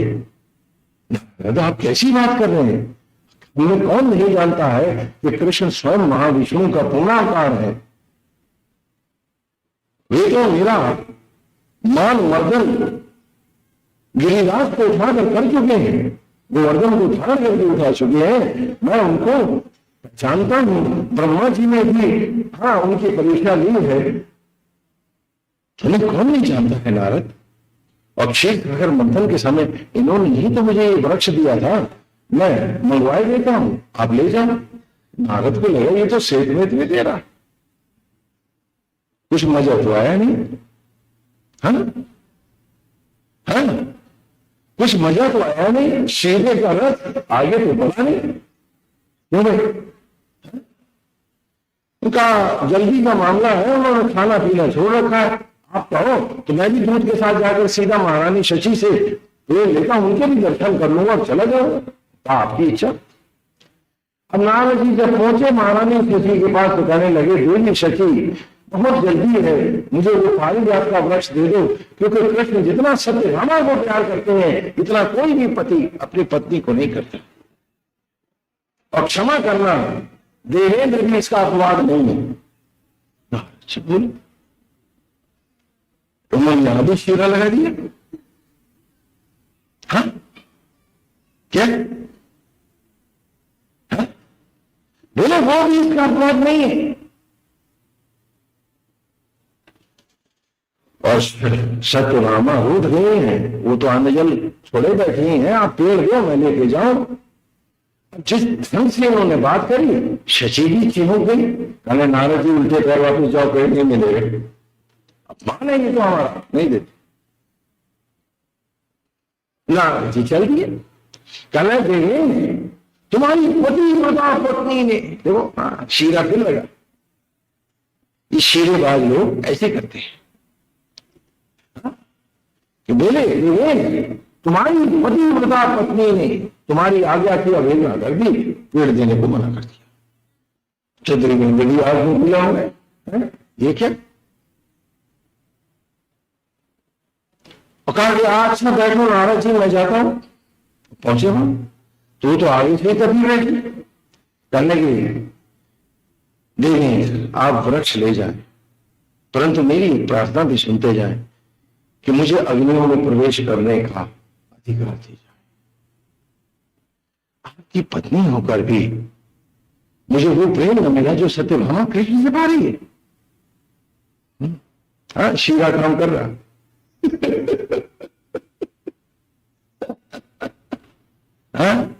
नारद आप कैसी बात कर रहे हैं? हमें कौन नहीं जानता है कि कृष्ण स्वयं महाविष्णु का पूर्णावतार है। वे तो मेरा मान वर्धन गिरिराज को उठाकर कर चुके हैं, गोवर्धन को धारण करके उठा चुके हैं। मैं उनको जानता हूं, ब्रह्मा जी ने भी हाँ उनकी परीक्षा ली है। तुम्हें कौन नहीं जानता है नारद? और क्षीर सागर मंथन के समय इन्होंने ही तो मुझे वृक्ष दिया था, मैं मंगवाए देता हूं, आप ले जाओ। नारद को लगा ये तो सेठ में दे रहा, कुछ मजा तो आया नहीं, है ना? है ना? कुछ मजा तो आया नहीं, सीधे का रथ आगे तो बढ़ा नहीं। क्यों भाई? उनका जल्दी का मामला है, उन्होंने खाना पीना छोड़ रखा है। आप कहो तो मैं भी दूध के साथ जाकर सीधा महारानी शची से पेड़ लेता हूं, उनके भी दर्शन कर लूंगा और चला जाऊंगा। आपकी इच्छा। अब नारद जी जब पहुंचे महारानी शची के पास तो कहने लगे, देवी शची बहुत जल्दी है, मुझे वो पारिजात का वृक्ष दे दो, क्योंकि कृष्ण जितना सत्यभामा को प्यार करते हैं इतना कोई भी पति अपनी पत्नी को नहीं करता। और क्षमा करना देवेंद्र भी इसका अपवाद नहीं है। बोल तुमने यहां भी शीरा लगा दिया? हाँ क्या? हाँ? बोले वो भी इसका अपवाद नहीं है। और सत्यभामा रूठ गए हैं, वो तो अनजल छोड़े बैठे हैं, आप पेड़ दो मैं लेके जाऊं। जिस ढंग से उन्होंने बात करी शची भी चिन्ह गई, कहने नारद जी उल्टे पैर वापस जाओ, पेड़ नहीं मिलेगा। अब मानेंगे तो हमारा नहीं देते। नारद जी चल दिए, कहने देंगे तुम्हारी पतिव्रता पत्नी ने, देखो हाँ शीरा फिर लगा। ये शीरेबाज लोग ऐसे करते हैं कि बोले तुम्हारी पतिव्रता पत्नी ने तुम्हारी आज्ञा की अवहेलना कर दी, पेड़ देने को मना कर दिया। चंद्री में बड़ी आग में खुला हो गए, ये क्या? और कहा कि आज से बैठो नारद जी मैं जाता हूं। पहुंचे वहां तो आगे से तभी बैठी, कहने की देवी आप वृक्ष ले जाए, परंतु मेरी प्रार्थना भी सुनते जाए कि मुझे अग्नियों में प्रवेश करने का अधिकार दी जाए। आपकी पत्नी होकर भी मुझे वो प्रेम न मिला जो सत्यभामा कृष्ण से पा रही है। हाँ शीरा काम कर रहा। हाँ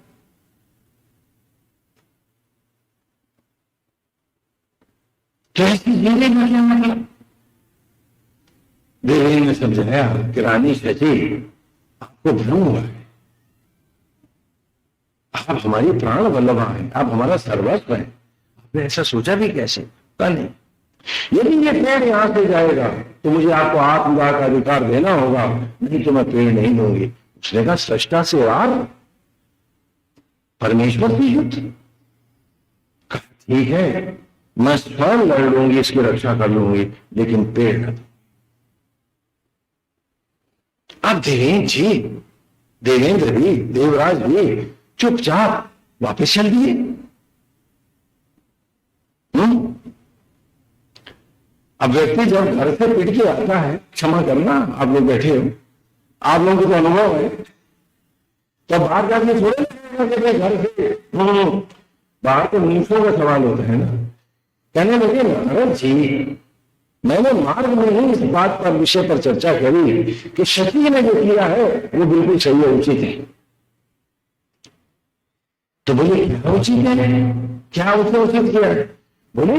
कैसी जीने का क्या मतलब? देवी ने समझाया कि रानी शची आपको भ्रम हुआ है, आप हमारी प्राण वल्लभा हैं, आप हमारा सर्वस्व हैं। आपने ऐसा सोचा भी कैसे? पता नहीं। यदि ये पेड़ यहां से जाएगा तो मुझे आपको आत्मदाह का अधिकार देना होगा, नहीं तो मैं पेड़ नहीं लूंगी। उसने कहा सृष्टा से वार, परमेश्वर से युद्ध। ठीक है मैं स्वयं लड़ लूंगी, इसकी रक्षा कर लूंगी, लेकिन पेड़ न दो। अब देवेंद्र भी देवराज भी चुपचाप वापस चल दिए। अब व्यक्ति जब घर से पिट के आता है, क्षमा करना आप लोग बैठे हो, आप लोगों को तो अनुभव है, तो बाहर जाके थोड़े घर से बाहर तो मूसों का सवाल होता है ना। कहने लगे नारद जी मैंने मार्ग में ही इस बात पर विषय पर चर्चा करी कि शची ने जो किया है वो बिल्कुल सही है, उचित है। तो बोले क्या उचित है, क्या उसने उचित किया? बोले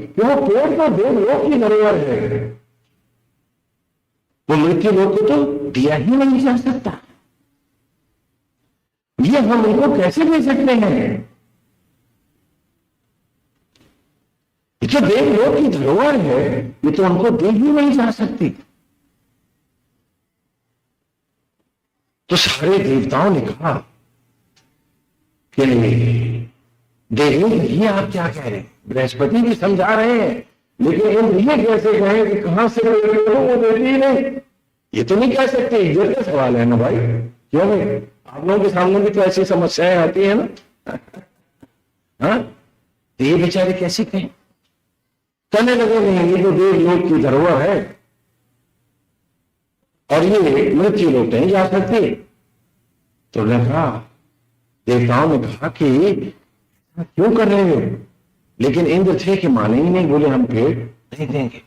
कि वो पेड़ तो देवलोक की धरोहर है, वो मृत्यु लोक को तो दिया ही नहीं जा सकता, ये हम उनको कैसे दे सकते हैं? ये तो देवलोक की धरोहर है, ये तो उनको दे ही नहीं जा सकती। तो सारे देवताओं ने कहा कि देवी ये आप क्या कह रहे हैं? बृहस्पति भी समझा रहे हैं, लेकिन इंद्र ये कैसे कहें कि कहां से वो देती ही नहीं? ये तो नहीं कह सकते, इज्जत का सवाल है ना भाई। क्यों भाई, आप लोगों के सामने भी तो ऐसी समस्याएं आती है ना। हाँ, तो ये बेचारे कैसे कहें? कहने लगे नहीं, ये तो देवलोक की धरोहर है और ये मृत्यु लोक नहीं जा सकती। तो उन्होंने कहा, देवताओं ने कहा कि क्यों कर रहे हो? लेकिन इंद्र थे कि माने ही नहीं, बोले हम पेड़ नहीं देंगे।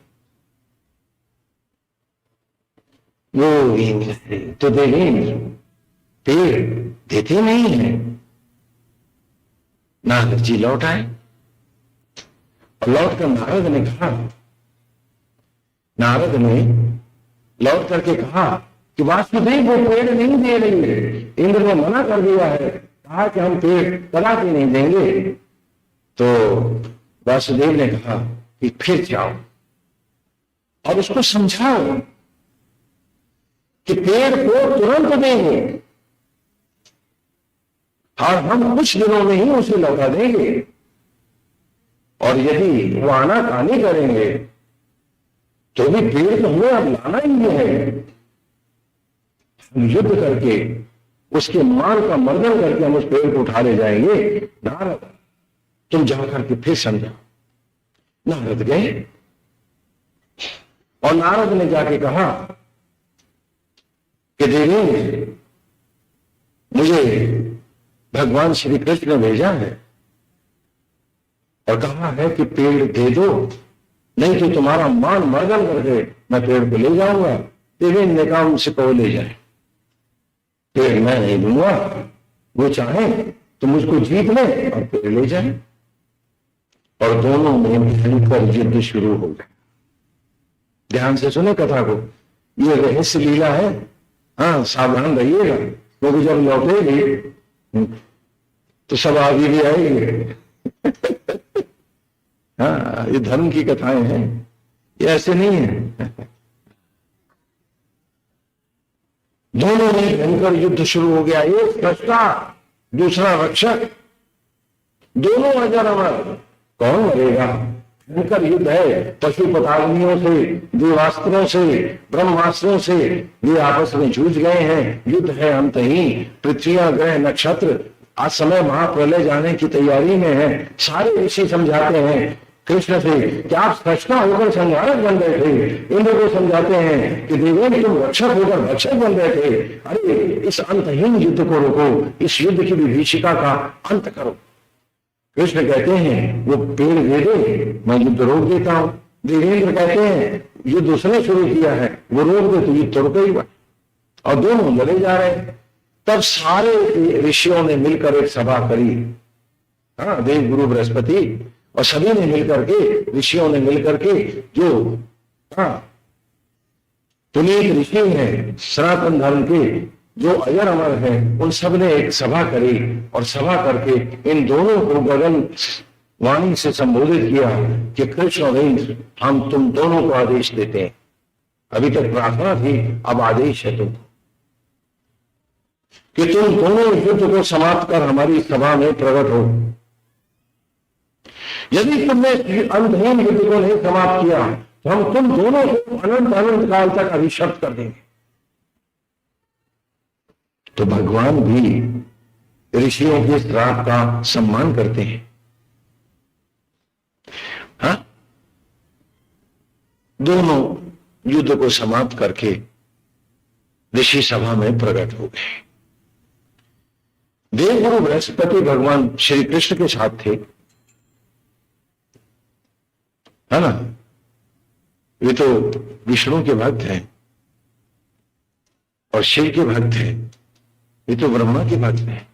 वो इंद्र तो देवेंद्र पेड़ देते नहीं है। नारद जी लौट आए और लौट कर नारद ने कहा, नारद ने लौट करके कहा कि वासुदेव वो पेड़ नहीं दे रही है, इंद्र ने मना कर दिया है, कहा कि हम पेड़ कदापि नहीं देंगे। तो वासुदेव ने कहा कि फिर जाओ और उसको समझाओ कि पेड़ को तुरंत देंगे और हम कुछ दिनों में ही उसे लौटा देंगे, और यदि वो आनाकानी करेंगे तो भी पेड़ तो हमें अब लाना ही है। हम युद्ध करके उसके माल का मर्दन करके हम उस पेड़ को उठा ले जाएंगे। नारद तुम जाकर के फिर समझाओ। नारद गए और नारद ने जाके कहा कि देवी मुझे भगवान श्री कृष्ण ने भेजा है और कहा है कि पेड़ दे दो, नहीं तो तुम्हारा मान मर्दन करके मैं पेड़ को ले जाऊंगा। देवेंद्र ने कहा उनसे कहो ले जाए, पेड़ मैं नहीं दूंगा, वो चाहे तो मुझको जीत ले और पेड़ ले जाए। और दोनों में भयंकर युद्ध शुरू हो गया। ध्यान से सुने कथा को, ये रहस्य लीला है। हाँ, सावधान रहिएगा, क्योंकि जब लौटेगी तो सब आगे भी आएंगे। हाँ, ये धर्म की कथाएं हैं, ये ऐसे नहीं है। दोनों में भयंकर युद्ध शुरू हो गया। एक सृष्टा, दूसरा रक्षक, दोनों अजर अमर। कौन मरेगा? भयंकर युद्ध है। पशु पताग्नियों से, देवास्त्रों से, ब्रह्मास्त्रों से ये आपस में जूझ गए हैं। युद्ध है अंतहीन। पृथ्वियां, ग्रह, नक्षत्र आज समय महाप्रलय जाने की तैयारी में है। सारे ऋषि समझाते हैं कृष्ण से कि आप सृष्टा होकर संहारक बन गए थे। इंद्र को समझाते हैं कि देवेंद्र तुम रक्षक होकर भक्षक बन गए थे। अरे इस अंतहीन युद्ध को रोको, इस युद्ध की विभीषिका का अंत करो। कृष्ण कहते हैं वो पेड़ दे दे, मैं युद्ध रोक देता हूं। देवेंद्र कहते हैं युद्ध उसने शुरू किया है, वो रोक दे तो युद्ध तो रुका ही हुआ। और दोनों लड़े जा रहे हैं। तब सारे ऋषियों ने मिलकर एक सभा करी। हाँ, देव गुरु बृहस्पति और सभी ने मिलकर के, ऋषियों ने मिलकर के, जो पुनीत ऋषि हैं सनातन धर्म के, जो अजर अमर हैं, उन सब ने एक सभा करी और सभा करके इन दोनों को गगन वाणी से संबोधित किया कि कृष्ण और इंद्र हम तुम दोनों को आदेश देते हैं। अभी तक प्रार्थना थी, अब आदेश है तुमको कि तुम दोनों युद्ध को समाप्त कर हमारी सभा में प्रकट हो। यदि तुमने अंतहीन युद्ध को नहीं समाप्त किया तो हम तुम दोनों को अनंत अनंत काल तक अभिशप्त कर देंगे। तो भगवान भी ऋषियों के श्राप का सम्मान करते हैं। हाँ, दोनों युद्ध को समाप्त करके ऋषि सभा में प्रकट हो गए। देवगुरु बृहस्पति भगवान श्री कृष्ण के साथ थे, है ना। वे तो विष्णु के भक्त हैं और शिव के भक्त हैं, ये तो ब्रह्मा के भक्त हैं।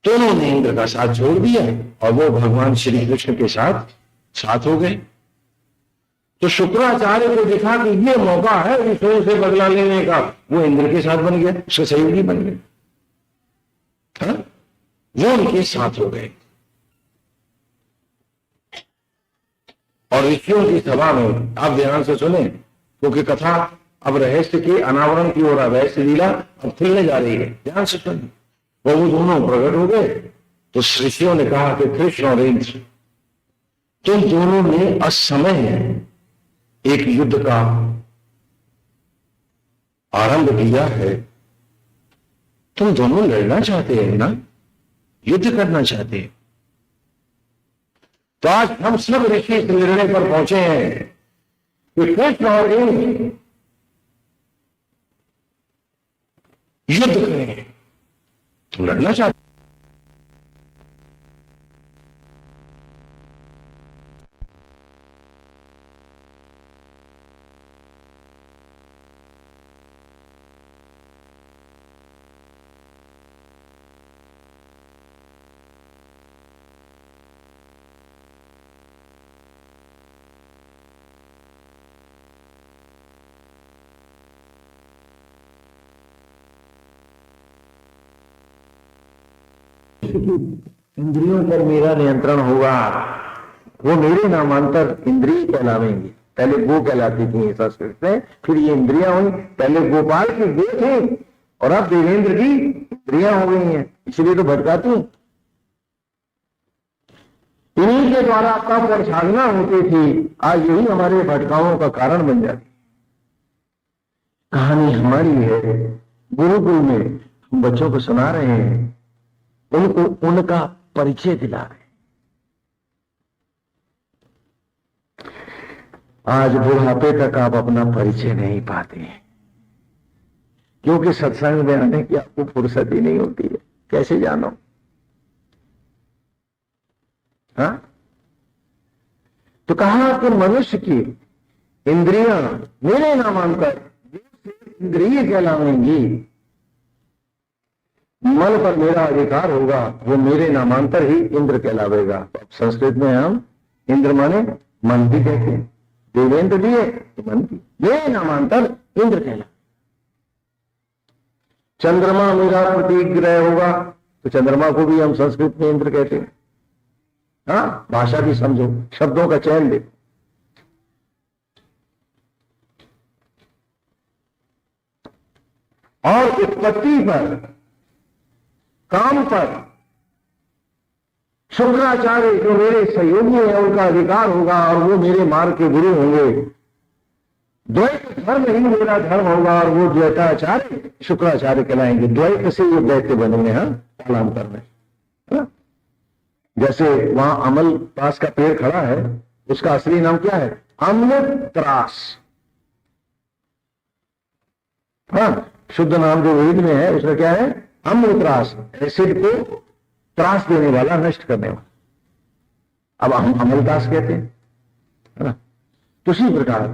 दोनों ने इंद्र का साथ छोड़ दिया और वो भगवान श्री कृष्ण के साथ हो गए। तो शुक्राचार्य को दिखा कि ये मौका है विष्णु से बदला लेने का, वो इंद्र के साथ बन गया, उसके सहयोगी बन गए, वो उनके साथ हो गए। और ऋषियों की सभा में आप ध्यान से सुने, क्योंकि कथा अब रहस्य के अनावरण की ओर, रहस्य लीला अब खुलने जा रही है, ध्यान से सुने। वो दोनों प्रकट हो गए तो ऋषियों ने कहा कि कृष्ण और इंद्र तुम दोनों ने असमय एक युद्ध का आरंभ किया है, तुम दोनों लड़ना चाहते हैं ना, युद्ध करना चाहते हैं। तो आज हम सब ऋषि इस निर्णय पर पहुंचे हैं कि कृष्ण और इंद्र युद्ध करें। तुम लड़ना चाहते इंद्रियों पर मेरा नियंत्रण होगा, वो मेरे नामांतर इंद्रिय कहलावेंगी। पहले गो कहलाती थी संस्कृत में, फिर ये इंद्रियां हुई। पहले गोपाल की गो थी और अब देवेंद्र की इंद्रियां हो गई हैं, इसलिए तो भटकाती। इन्हीं के द्वारा तप और साधना होती थी, आज यही हमारे भटकाओं का कारण बन जाती। कहानी हमारी है, गुरुकुल में हम बच्चों को सुना रहे हैं, उनको उनका परिचय दिला रहे। आज बुढ़ापे तक आप अपना परिचय नहीं पाते हैं, क्योंकि सत्संग में आने की आपको फुर्सत ही नहीं होती है। कैसे जानो? हाँ, तो कहा कि मनुष्य की इंद्रियां मेरे नामांतर इंद्रिय कहलावेंगी। मन पर मेरा अधिकार होगा, वो मेरे नामांतर ही इंद्र कहलावेगा। संस्कृत में हम इंद्र माने मन भी कहते हैं, देवेंद्र भी है तो मन भी, मेरे नामांतर इंद्र कहला। चंद्रमा मेरा प्रतीक ग्रह होगा तो चंद्रमा को भी हम संस्कृत में इंद्र कहते हैं। हाँ, भाषा भी समझो, शब्दों का चयन देखो। और उत्पत्ति पर, काम पर शुक्राचार्य जो मेरे सहयोगी हैं उनका अधिकार होगा और वो मेरे मार्ग के गुरु होंगे। द्वैत धर्म ही मेरा धर्म होगा और वो द्वैताचार्य शुक्राचार्य कहलाएंगे। द्वैत से ये दैत्य बनेंगे। हाँ, कलाम करने। हाँ? जैसे वहां अमल त्रास का पेड़ खड़ा है, उसका असली नाम क्या है? अम्ल त्रास। हाँ, शुद्ध नाम जो वेद में है उसका क्या है? अम्ल त्रास, एसिड को त्रास देने वाला, नष्ट करने वाला। अब हम अमलदास कहते हैं, है ना? तो उसी प्रकार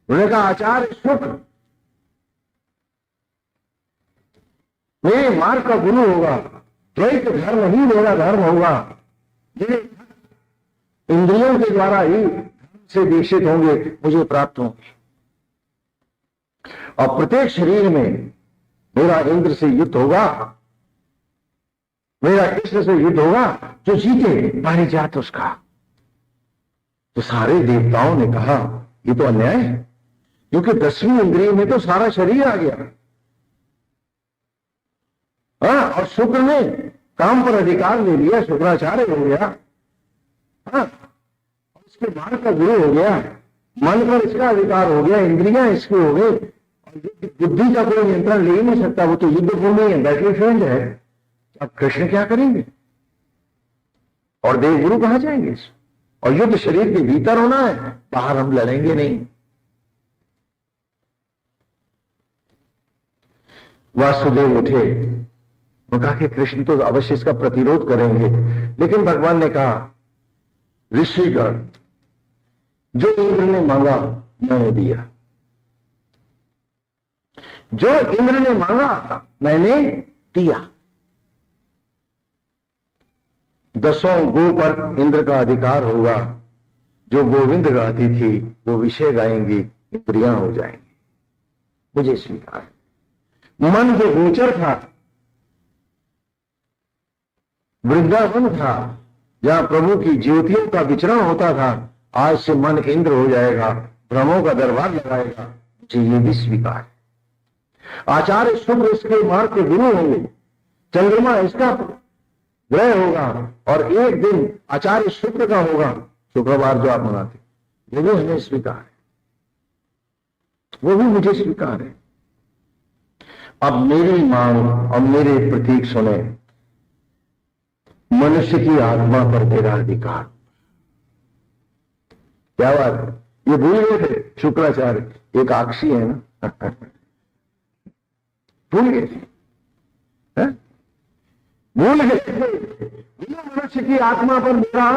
उन्होंने कहा आचार्य शुक्र मेरे मार्ग का गुरु होगा, द्वैत धर्म ही मेरा धर्म होगा। ये इंद्रियों के द्वारा ही से देशित होंगे, मुझे प्राप्त होंगे। और प्रत्येक शरीर में मेरा इंद्र से युद्ध होगा, मेरा कृष्ण से युद्ध होगा। जो जीते पारिजात उसका। तो सारे देवताओं ने कहा ये तो अन्याय है, क्योंकि 10वीं इंद्रिय में तो सारा शरीर आ गया। हाँ, और शुक्र ने काम पर अधिकार ले लिया, शुक्राचार्य हो गया। हाँ, इसके मार्ग का गुरु हो गया, मन पर इसका अधिकार हो गया, इंद्रियां इसकी हो गई। बुद्धि का कोई नियंत्रण ले ही नहीं सकता, वो तो युद्ध भूमि है, बैटलफील्ड है। अब कृष्ण क्या करेंगे? और देवगुरु कहां जाएंगे? और युद्ध शरीर के भीतर होना है, बाहर हम लड़ेंगे नहीं। वासुदेव उठे, वो कहा कि कृष्ण तो अवश्य इसका प्रतिरोध करेंगे, लेकिन भगवान ने कहा ऋषिगण जो इंद्र ने मांगा मैंने दिया, जो इंद्र ने मांगा मैंने दिया। 10 गो पर इंद्र का अधिकार होगा। जो गोविंद गाती थी वो विषय गाएंगी, इंद्रियां हो जाएंगी। मुझे स्वीकार। मन जो गोचर था, वृंदावन था, जहां प्रभु की ज्योतियों का विचरण होता था, आज से मन इंद्र हो जाएगा, भ्रमों का दरबार लगाएगा। मुझे ये भी स्वीकार है। आचार्य शुक्र इसके मार्ग के गुरु होंगे, चंद्रमा इसका ग्रह होगा, और एक दिन आचार्य शुक्र का होगा, शुक्रवार जो आप मनाते, ये भी हमें स्वीकार है, वो भी मुझे स्वीकार है। अब मेरी मांग और मेरे प्रतीक सुने। मनुष्य की आत्मा पर मेरा अधिकार। क्या बात है, ये भूल गए थे शुक्राचार्य, एक आक्षी है ना भूल गए थे, भूल गए थे। मनुष्य की आत्मा पर मेरा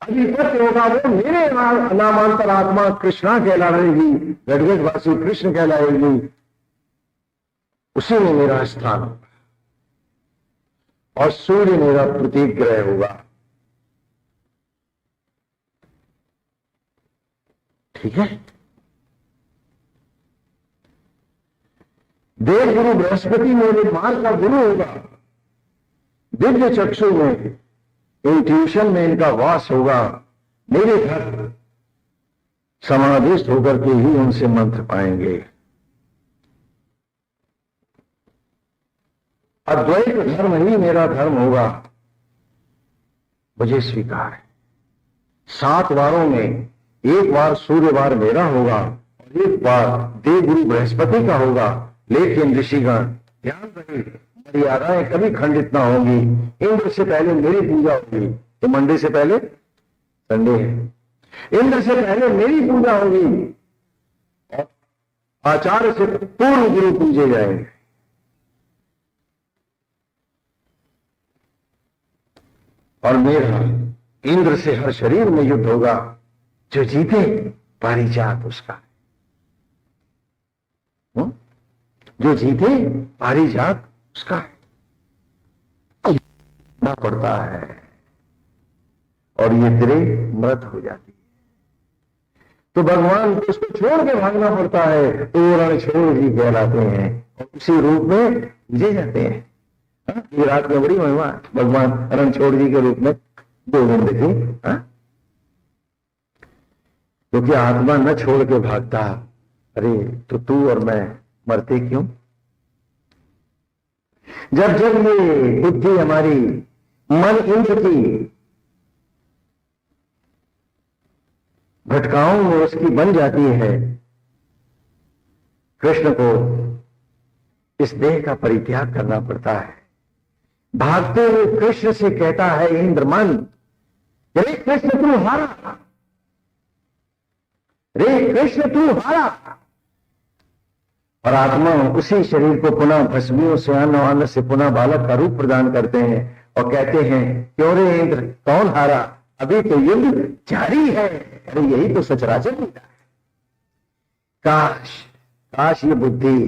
अधिपत्य होगा, वो मेरे नामांतर आत्मा कृष्णा कहलाएगी, गढ़गढ़वासी कृष्ण कहलाएगी, उसी में मेरा स्थान होगा, और सूर्य मेरा प्रतीक ग्रह होगा। ठीक है। देव गुरु बृहस्पति मेरे मार्ग का गुरु होगा। दिव्य चक्षु में, इंट्यूशन में इनका वास होगा। मेरे घर समाधिस्थ होकर के ही उनसे मंत्र पाएंगे। अद्वैत धर्म ही मेरा धर्म होगा, मुझे स्वीकार है। 7 वारों में एक बार सूर्यवार मेरा होगा और एक बार देवगुरु बृहस्पति का होगा। लेकिन ऋषिगण ध्यान रहे, मर्यादाएं कभी खंडित ना होंगी। इंद्र से पहले मेरी पूजा होगी, तो मंडे से पहले संडे है। इंद्र से पहले मेरी पूजा होगी और आचार्य से पूर्व गुरु पूजे जाएंगे। और मेरा इंद्र से हर शरीर में युद्ध होगा। जो जीते पारिजात उसका, जो जीते पारिजात उसका है। पड़ता है और ये तेरे मृत हो जाती है, तो भगवान को उसको छोड़ के भागना पड़ता है, तो वो रण छोड़ ही कहलाते हैं और उसी रूप में पूजे जाते हैं। ये रात में बड़ी महिमा, भगवान रणछोड़ जी के रूप में गोविंद जी, क्योंकि आत्मा न छोड़ के भागता। अरे तो तू और मैं मरते क्यों? जब जब ये बुद्धि हमारी मन इंद्र की भटकाओं में उसकी बन जाती है, कृष्ण को इस देह का परित्याग करना पड़ता है। भागते हुए कृष्ण से कहता है इंद्र मन, रे कृष्ण तू हारा, रे कृष्ण तू हारा। और आत्मा उसी शरीर को पुनः भस्मियों से, अन्न से पुनः बालक का रूप प्रदान करते हैं और कहते हैं क्यों रे इंद्र, कौन हारा? अभी तो युद्ध जारी है। अरे यही तो सचराचर लीला है। काश काश ये बुद्धि,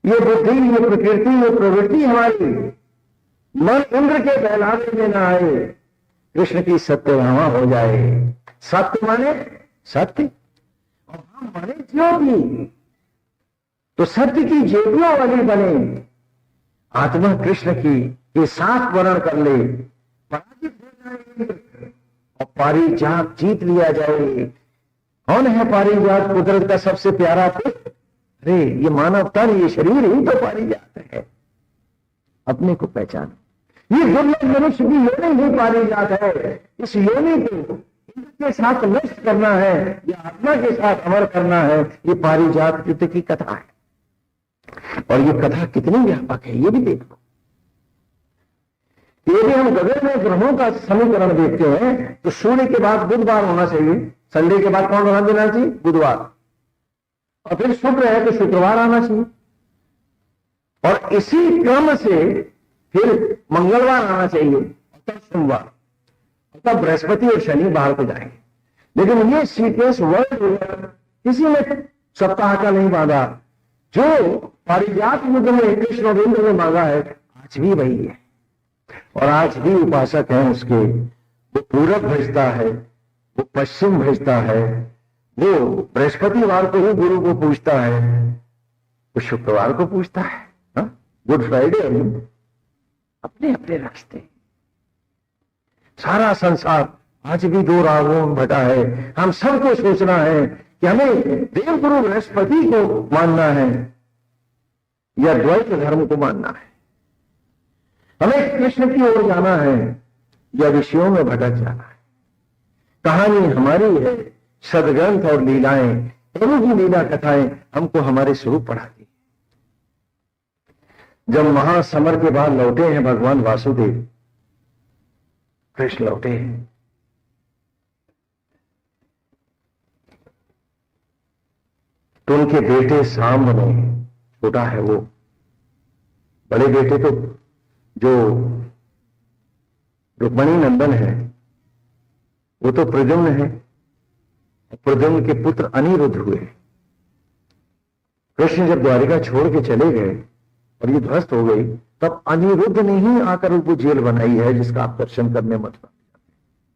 ये प्रकृति, ये प्रवृत्ति हमारी मन इंद्र के बहलावे में ना आए, कृष्ण की सत्यभामा हो जाए। सत्य माने सत्य, और हम माने ज्योति, तो सत्य की ज्योतियों वाली बने। आत्मा कृष्ण की ये 7 वर्ण कर ले, पराजित हो जाए और पारिजात जीत लिया जाए। कौन है पारिजात? कुदरत का सबसे प्यारा पुत्र। अरे ये मानव तन, ये शरीर ही तो पारिजात है। अपने को पहचानो। ये दुर्लभ मनुष्य की योनि ही पारिजात है। इस योनि को इंद्र के साथ नष्ट करना है या आत्मा के साथ अमर करना है, ये पारिजात युद्ध की कथा है। और ये कथा कितनी व्यापक है ये भी देख लो। यदि हम गगन में ग्रहों का समीकरण देखते हैं तो सूर्य के बाद बुधवार होना चाहिए, संडे के बाद कौन बना देना चाहिए? बुधवार। और फिर शुक्र है तो शुक्रवार आना चाहिए, और इसी क्रम से फिर मंगलवार आना चाहिए, तब सोमवार, तब बृहस्पति और शनि बाहर को जाएंगे। लेकिन ये सीक्वेंस वर्ल्ड ओवर किसी ने सप्ताह का नहीं बांधा। जो पारिजात युद्ध में कृष्ण और इंद्र ने मांगा है, आज भी वही है। और आज भी उपासक हैं उसके। वो पूरब भेजता है, वो पश्चिम भेजता है, वो बृहस्पतिवार को ही गुरु को पूजता है, वो शुक्रवार को पूजता है, गुड फ्राइडे, अपने अपने रास्ते। सारा संसार आज भी दो रागों में भटा है। हम सबको सोचना है कि हमें देवगुरु बृहस्पति को मानना है या द्वैत धर्म को मानना है, हमें कृष्ण की ओर जाना है या विषयों में भटक जाना है। कहानी हमारी है, सदग्रंथ और लीलाएं, प्रभु की लीला कथाएं हमको हमारे स्वरूप पढ़ाती। जब महासमर के बाद लौटे हैं भगवान वासुदेव, कृष्ण लौटे हैं, तो उनके बेटे सांब ने, छोटा है वो, बड़े बेटे तो जो रुक्मणी नंदन है वो तो प्रद्युम्न है, प्रद्युम्न के पुत्र अनिरुद्ध हुए। कृष्ण जब द्वारिका छोड़ के चले गए और ये ध्वस्त हो गई, तब अनिरुद्ध ने ही आकर उनको जेल बनाई है जिसका आप दर्शन करने मथुरा में,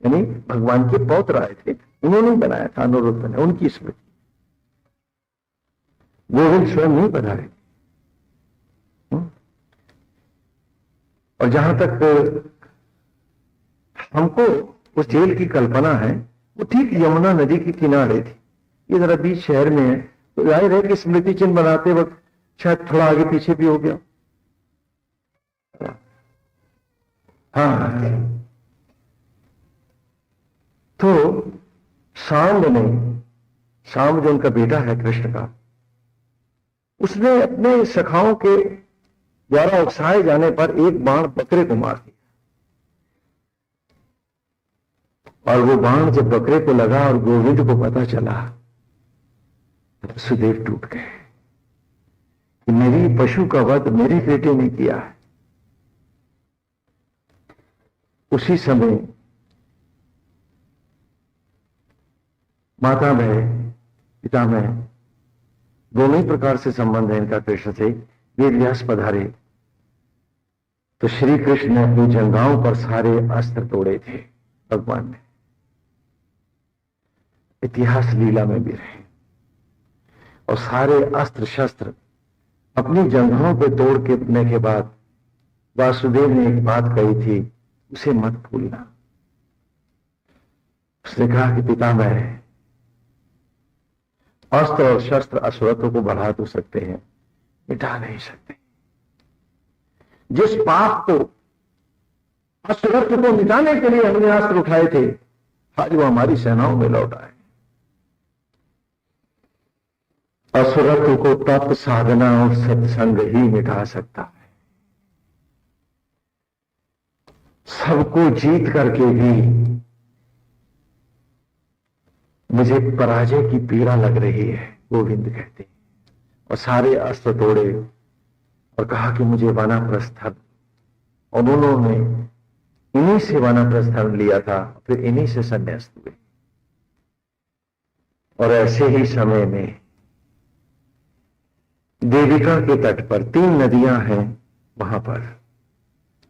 यानी भगवान के पौत्र आए थे, उन्होंने बनाया था अनिरुद्ध ने, उनकी स्मृति। गोविंद स्वयं नहीं पधारे। और जहां तक हमको उस जेल की कल्पना है, वो ठीक यमुना नदी के किनारे थी, ये जरा बीच शहर में है, तो जाहिर है कि स्मृति चिन्ह बनाते वक्त शायद थोड़ा आगे पीछे भी हो गया। हाँ, तो सांब जो उनका बेटा है कृष्ण का, उसने अपने सखाओं के द्वारा उकसाए जाने पर एक बाण बकरे को मार दिया, और वो बाण जब बकरे को लगा और गोविंद को पता चला, वसुदेव टूट गए कि मेरी पशु का वध मेरे बेटे ने किया है। उसी समय माता में, पिता में दोनों ही प्रकार से संबंध है इनका कृष्ण से। वेद व्यास पधारे तो श्री कृष्ण ने अपनी जंघाओं पर सारे अस्त्र तोड़े थे भगवान ने, इतिहास लीला में भी रहे, और सारे अस्त्र शस्त्र अपनी जंघाओं पे तोड़ के अपने के बाद वासुदेव ने एक बात कही थी, उसे मत भूलना। उसने कहा कि पितामह, अस्त्र और शस्त्र असुरत्व को बढ़ा तो सकते हैं, मिटा नहीं सकते। जिस पाप को, असुरत्व को मिटाने के लिए हमने अस्त्र उठाए थे, आज वो हमारी सेनाओं में लौट आए। असुरत्व को तप, साधना और सत्संग ही मिटा सकता है। सबको जीत करके भी मुझे पराजय की पीड़ा लग रही है, गोविंद कहते हैं, और सारे अस्त्र तोड़े और कहा कि मुझे वानप्रस्थ धर्म, और उन्होंने इन्हीं से वानप्रस्थ धर्म लिया था, फिर इन्हीं से संन्यास हुए। और ऐसे ही समय में देविका के तट पर 3 नदियां हैं, वहां पर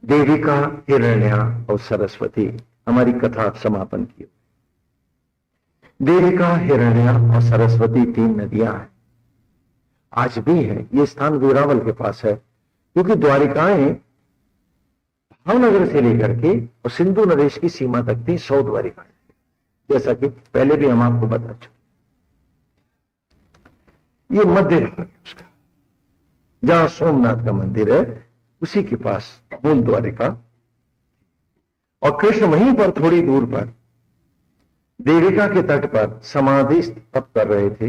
देविका, हिरण्या और सरस्वती हमारी कथा समापन की। देविका, हिरण्या और सरस्वती 3 नदियां हैं, आज भी है। ये स्थान वेरावल के पास है, क्योंकि द्वारिकाएं भावनगर से लेकर के और सिंधु नरेश की सीमा तक थी 100 द्वारिकाएं, जैसा कि पहले भी हम आपको बता चुके। ये मध्य भाग है उसका, जहां सोमनाथ का मंदिर है उसी के पास मूल द्वारिका, और कृष्ण वहीं पर थोड़ी दूर पर देविका के तट पर समाधि तप कर रहे थे।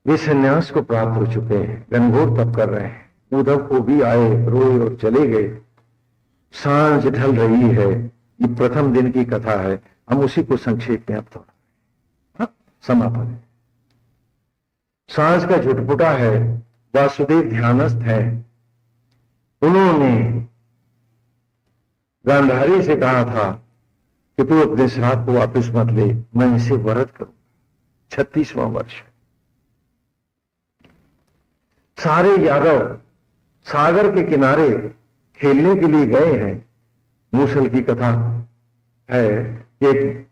वे संन्यास को प्राप्त हो चुके हैं, घनघोर तप कर रहे हैं। उद्धव को भी आए, रोए और चले गए। सांझ ढल रही है, ये प्रथम दिन की कथा है, हम उसी को संक्षेप में अब थोड़ा समापन है। सांझ का झुटपुटा है, वासुदेव ध्यानस्थ है। उन्होंने गांधारी से कहा था कि तू अपने श्राप को वापस मत ले, मैं इसे व्रत करूं। 36वां वर्ष। सारे यादव सागर के किनारे खेलने के लिए गए हैं। मूसल की कथा है, एक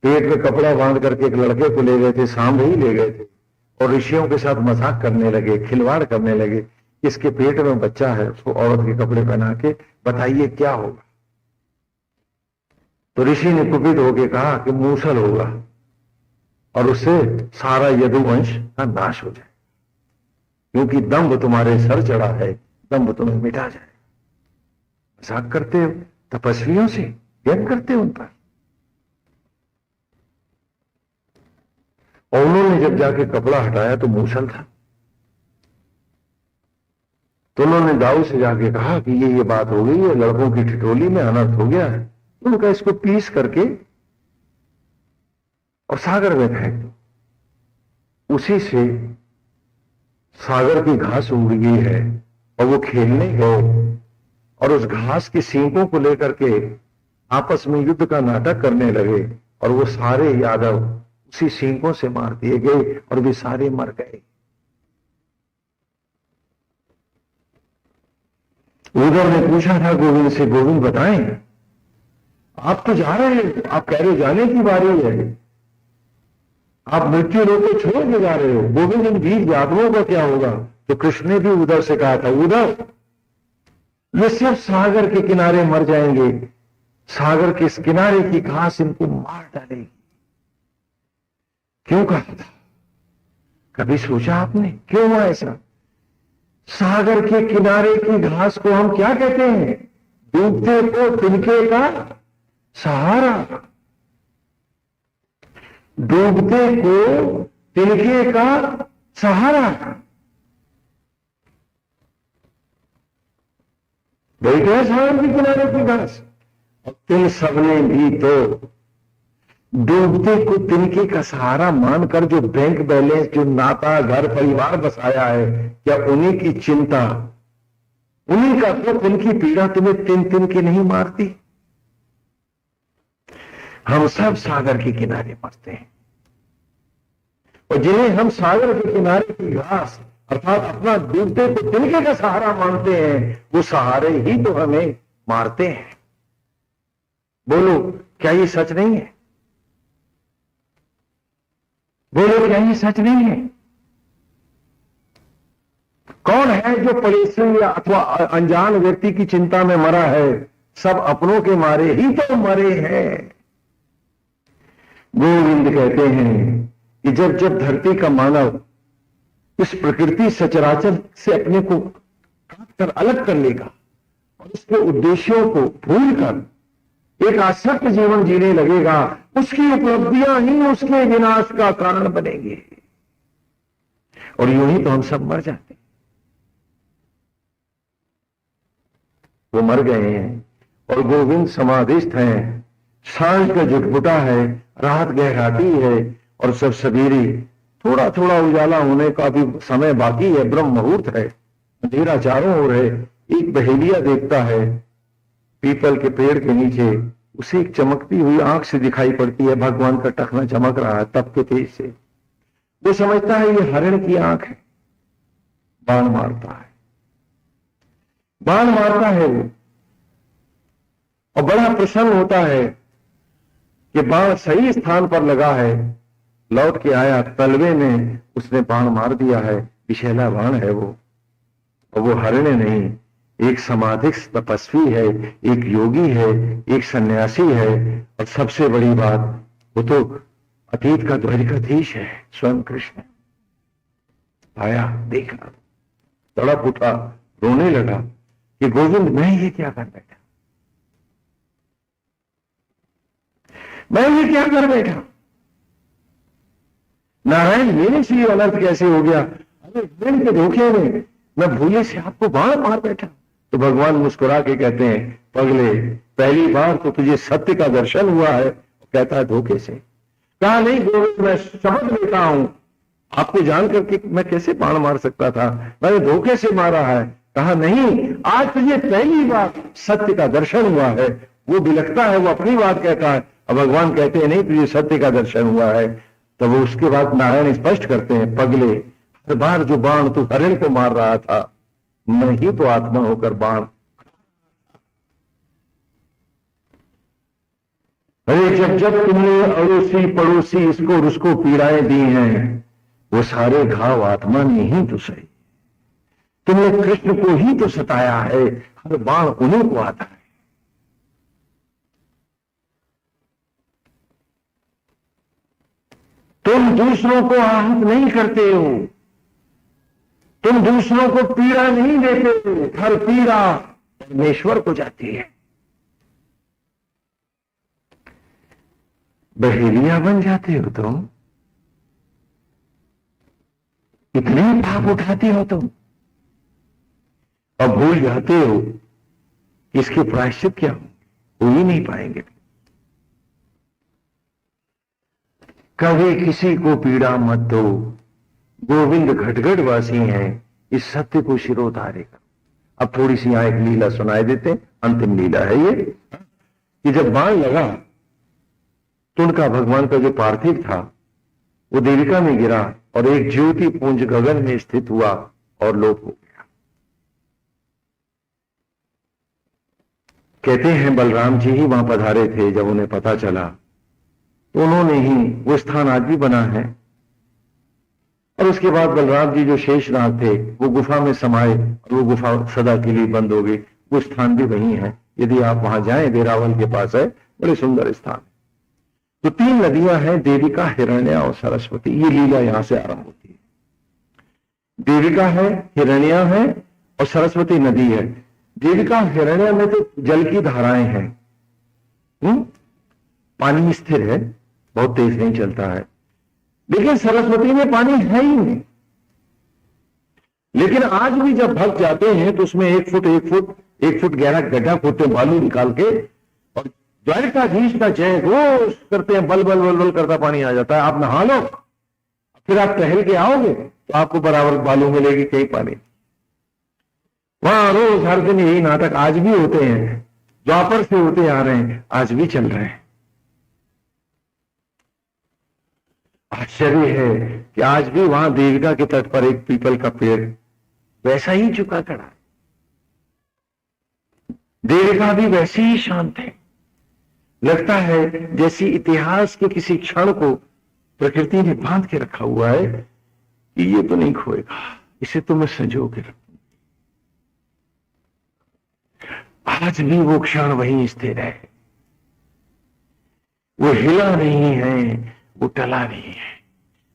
पेट में कपड़ा बांध करके एक लड़के को ले गए थे, सांभे ही ले गए थे, और ऋषियों के साथ मजाक करने लगे, खिलवाड़ करने लगे। इसके पेट में बच्चा है, उसको औरत के कपड़े पहना के बताइए क्या होगा। तो ऋषि ने कुपित होकर कहा कि मूसल होगा और उससे सारा यदुवंश का नाश हो जाए, क्योंकि दंभ तुम्हारे सर चढ़ा है, दंभ तुम्हें मिटा जाए। मजाक करते हो तपस्वियों से, व्यंग करते हो उन पर। और उन्होंने जब जाके कपड़ा हटाया तो मूसल था। तो उन्होंने दाऊ से जाके कहा कि ये बात हो गई है, लड़कों की ठिठोली में अनर्थ हो गया है। उनका इसको पीस करके और सागर में फेंक दो। उसी से सागर की घास उग गई है और वो खेलने गए और उस घास की सींगों को लेकर के आपस में युद्ध का नाटक करने लगे, और वो सारे यादव उसी सींगों से मार दिए गए और वे सारे मर गए। उधर ने पूछा था गोविंद से, गोविंद बताएं, आप तो जा रहे हैं, आप कह रहे जाने की बारी है, आप मृत्यु लोक को छोड़ के जा रहे हो, गोविंद इन वीर यादवों का क्या होगा? तो कृष्ण ने भी उधर से कहा था, उधर ये सब सागर के किनारे मर जाएंगे, सागर के इस किनारे की घास इनको मार डालेगी। क्यों कहा था? कभी सोचा आपने क्यों हुआ ऐसा? सागर के किनारे की घास को हम क्या कहते हैं? डूबते को तिनके का सहारा। डूबते को तिनके का सहारा। बैठे सागर के किनारे की घास, और तुम सबने भी तो डूबते को तिनके का सहारा मानकर जो बैंक बैलेंस, जो नाता, घर परिवार बसाया है, क्या उन्हीं की चिंता, उन्हीं का दुख, उनकी पीड़ा तुम्हें तिन तिन के नहीं मारती? हम सब सागर के किनारे मरते हैं, और जिन्हें हम सागर के किनारे की घास अर्थात अपना डूबते को तिनके का सहारा मानते हैं, वो सहारे ही तो हमें मारते हैं। बोलो क्या ये सच नहीं है? बोलो क्या ये सच नहीं है? कौन है जो पड़ोसी या अथवा अनजान व्यक्ति की चिंता में मरा है? सब अपनों के मारे ही तो मरे हैं। गोविंद कहते हैं कि जब जब धरती का मानव इस प्रकृति सचराचर से अपने को काट कर अलग कर लेगा और उसके उद्देश्यों को भूलकर एक आसक्त जीवन जीने लगेगा, उसकी उपलब्धियां ही उसके विनाश का कारण बनेंगे, और यूं ही तो हम सब मर जाते हैं। वो मर गए हैं और गोविंद समाधिस्थ हैं। सांझ का जुटपुटा है, रात गहराती है, और सब सवेरे थोड़ा थोड़ा उजाला होने का भी समय बाकी है, ब्रह्म मुहूर्त है, अंधेरा चारों ओर है। एक बहेलिया देखता है पीपल के पेड़ के नीचे, उसे एक चमकती हुई आंख से दिखाई पड़ती है, भगवान का टखना चमक रहा है तप के तेज से। वो समझता है ये हरण की आंख है, बाण मारता है, बाण मारता है वो, और बड़ा प्रसन्न होता है कि बाण सही स्थान पर लगा है। लौट के आया, तलवे में उसने बाण मार दिया है, विषैला बाण है वो, और वो हरणे नहीं, एक समाधिस्थ तपस्वी है, एक योगी है, एक सन्यासी है, और सबसे बड़ी बात वो तो अतीत का द्वारिकाधीश है, स्वयं कृष्ण। आया, देखा, तड़प उठा, रोने लगा कि गोविंद मैं ये क्या कर बैठा, मैं ये क्या कर बैठा, नारायण मेरे से ये अनर्थ कैसे हो गया? अरे दिन के धोखे में मैं भूले से आपको बाण मार बैठा। तो भगवान मुस्कुरा के कहते हैं, पगले पहली बार तो तुझे सत्य का दर्शन हुआ है। कहता है धोखे से। कहा नहीं गोविंद मैं समझ लेता हूं, आपको जान करके मैं कैसे बाण मार सकता था, मैंने धोखे से मारा है। कहा नहीं, आज तुझे पहली बार सत्य का दर्शन हुआ है। वो बिलखता है, वो अपनी बात कहता है, और भगवान कहते हैं नहीं तुझे सत्य का दर्शन हुआ है। तो वो उसके बाद नारायण स्पष्ट करते हैं, पगले हर बार जो बाण तू हरण को मार रहा था, मैं ही तो आत्मा होकर बाण अरे जब जब तुमने अड़ोसी पड़ोसी इसको और उसको पीड़ाएं दी हैं, वो सारे घाव आत्मा ने ही तो सही। तुमने कृष्ण को ही तो सताया है, हर बाण उन्हीं को आता है। तुम दूसरों को आहत नहीं करते हो, तुम दूसरों को पीड़ा नहीं देते हो, हर पीड़ा परमेश्वर को जाती है। बहेलिया बन जाते हो तुम, इतने पाप उठाते हो तुम, और भूल जाते हो कि इसके प्रायश्चित क्या हो ही नहीं पाएंगे। कभी किसी को पीड़ा मत दो, गोविंद घटघट वासी हैं, इस सत्य को शिरोधारेगा। अब थोड़ी सी यहां एक लीला सुनाई देते, अंतिम लीला है ये, कि जब बाण लगा तो उनका भगवान का जो पार्थिव था वो देविका में गिरा और एक ज्योति पुंज गगन में स्थित हुआ और लोप हो गया। कहते हैं बलराम जी ही वहां पधारे थे। जब उन्हें पता चला तो उन्होंने ही, वो स्थान आज भी बना है, और उसके बाद बलराम जी जो शेषनाग थे वो गुफा में समाये और वो गुफा सदा के लिए बंद हो गई। वो स्थान भी वही है, यदि आप वहां जाएं, वेरावल के पास है, बड़े सुंदर स्थान। तो 3 नदियां हैं, देविका, हिरण्या और सरस्वती। ये लीला यहां से आरंभ होती है। देविका है, हिरण्या है और सरस्वती नदी है। देविका हिरण्या में तो जल की धाराएं हैं, पानी स्थिर है, बहुत तेज नहीं चलता है। लेकिन सरस्वती में पानी है ही नहीं। लेकिन आज भी जब भक्त जाते हैं तो उसमें 1 फुट गहरा गड्ढा खोदते हैं बालू निकाल के, और द्वारकाधीश का जय घोष करते हैं, बल बल बल बल करता पानी आ जाता है। आप नहा लो, फिर आप टहल के आओगे तो आपको बराबर बालू मिलेगी, कहीं पानी। वहां रोज हर दिन यही नाटक आज भी होते हैं, द्वापर से होते आ रहे हैं, आज भी चल रहे हैं। आश्चर्य है कि आज भी वहां देविका के तट पर एक पीपल का पेड़ वैसा ही झुका खड़ा है। देविका भी वैसे ही शांत है। लगता है जैसी इतिहास के किसी क्षण को प्रकृति ने बांध के रखा हुआ है कि ये तो नहीं खोएगा, इसे तो मैं संजो के रखूंगी। आज भी वो क्षण वहीं स्थिर है, वो हिला नहीं है, वो टला नहीं है।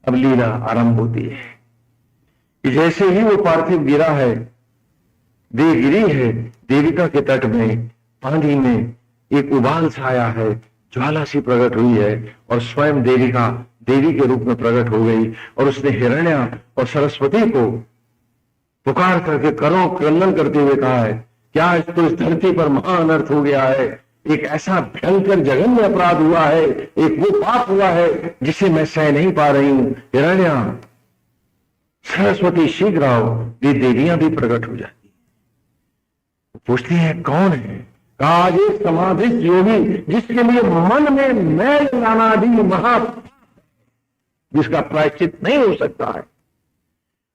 अब लीला आरंभ होती है कि जैसे ही वो पार्थिव गिरा है, देह गिरी है, देविका के तट में पानी में एक उबाल सा आया है, ज्वाला सी प्रकट हुई है और स्वयं देविका देवी के रूप में प्रकट हो गई। और उसने हिरण्या और सरस्वती को पुकार करके करो क्रंदन करते हुए कहा है, क्या तो इस धरती पर महान अनर्थ हो गया है, एक ऐसा भयंकर जघन्य अपराध हुआ है, एक वो पाप हुआ है जिसे मैं सह नहीं पा रही हूं। हिरण्या, सरस्वती शीघ्र आओ। ये देवियां भी प्रकट हो जाती, पूछती है कौन है? कहा एक समाधिस्थ योगी जिसके लिए मन में मैल नानादि महा, जिसका प्रायश्चित नहीं हो सकता है।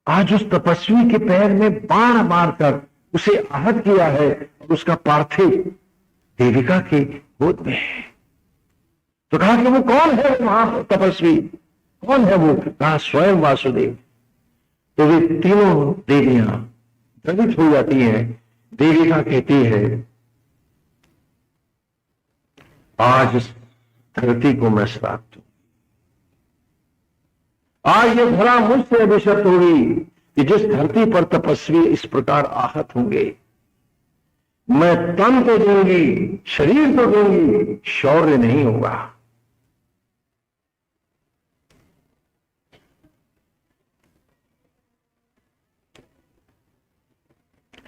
आज उस तपस्वी के पैर में बाण मारकर उसे आहत किया है और उसका पार्थिव देविका के गोद में है। तो कहा कि वो कौन है महा तपस्वी, कौन है वो? कहा स्वयं वासुदेव। तो वे तीनों देवियां द्रवित हो जाती हैं। देविका कहती है, आज इस धरती को मैं श्राप दूं, आज ये धरा मुझसे अभिशप्त होगी कि जिस धरती पर तपस्वी इस प्रकार आहत होंगे, मैं तन तो दूंगी, शरीर तो दूंगी, शौर्य नहीं होगा।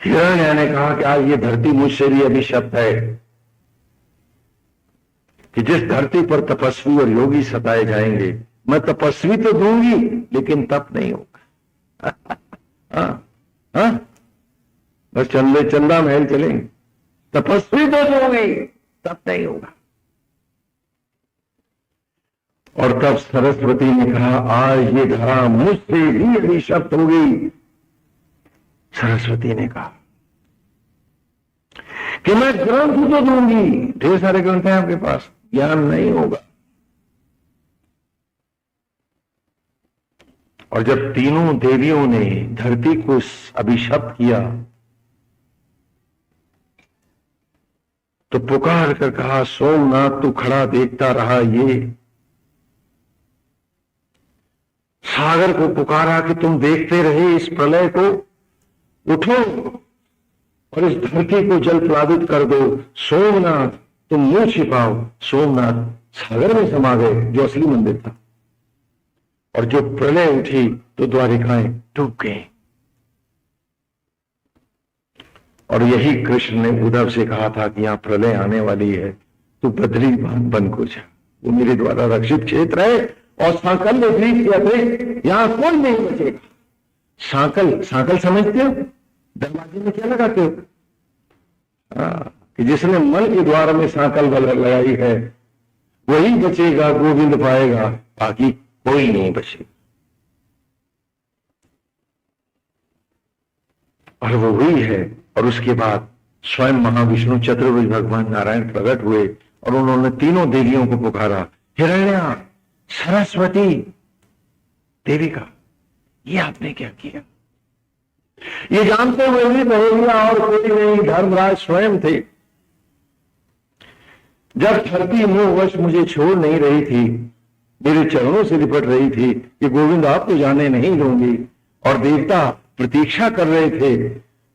हिरण्य ने कहा कि आज ये धरती मुझसे भी अभिशप्त है कि जिस धरती पर तपस्वी और योगी सताए जाएंगे, मैं तपस्वी तो दूंगी लेकिन तप नहीं होगा। हाँ, बस चंदा महल चलेंगे, तपस्वी तो दूंगी, तप नहीं होगा। और तब सरस्वती ने कहा, आज ये धरा मुझसे भी अभिशप्त हो गई। सरस्वती ने कहा कि मैं ग्रंथ तो दूंगी, ढेर सारे ग्रंथ हैं आपके पास, ज्ञान नहीं होगा। और जब तीनों देवियों ने धरती को अभिशप्त किया तो पुकार कर कहा, सोमनाथ तू खड़ा देखता रहा। ये सागर को पुकारा कि तुम देखते रहे इस प्रलय को, उठो और इस धरती को जल प्लावित कर दो। सोमनाथ तुम मुंह छिपाओ। सोमनाथ सागर में समा गए, जो असली मंदिर था। और जो प्रलय उठी तो द्वारिकाएं डूब गई। और यही कृष्ण ने उद्धव से कहा था कि यहां प्रलय आने वाली है, तू बद्री बन को जा, वो मेरे द्वारा रक्षित क्षेत्र है। और सांकल ने भी किया थे, यहां कोई नहीं बचेगा। सांकल समझते हो? दरवाजे में क्या लगाते हो? कि जिसने मन के द्वार में सांकल लगाई है वही बचेगा, गोविंद पाएगा, बाकी कोई नहीं बचेगा। और वो हुई है। और उसके बाद स्वयं महाविष्णु चतुर्भुज भगवान नारायण प्रकट हुए और उन्होंने तीनों देवियों को पुकारा, हिरण्या, सरस्वती, देविका, ये आपने क्या किया? ये जानते हुए भी बहेलिया और कोई नहीं, धर्मराज स्वयं थे। जब धरती मोहवश मुझे छोड़ नहीं रही थी, मेरे चरणों से लिपट रही थी कि गोविंद आप तो जाने नहीं दूंगी, और देवता प्रतीक्षा कर रहे थे,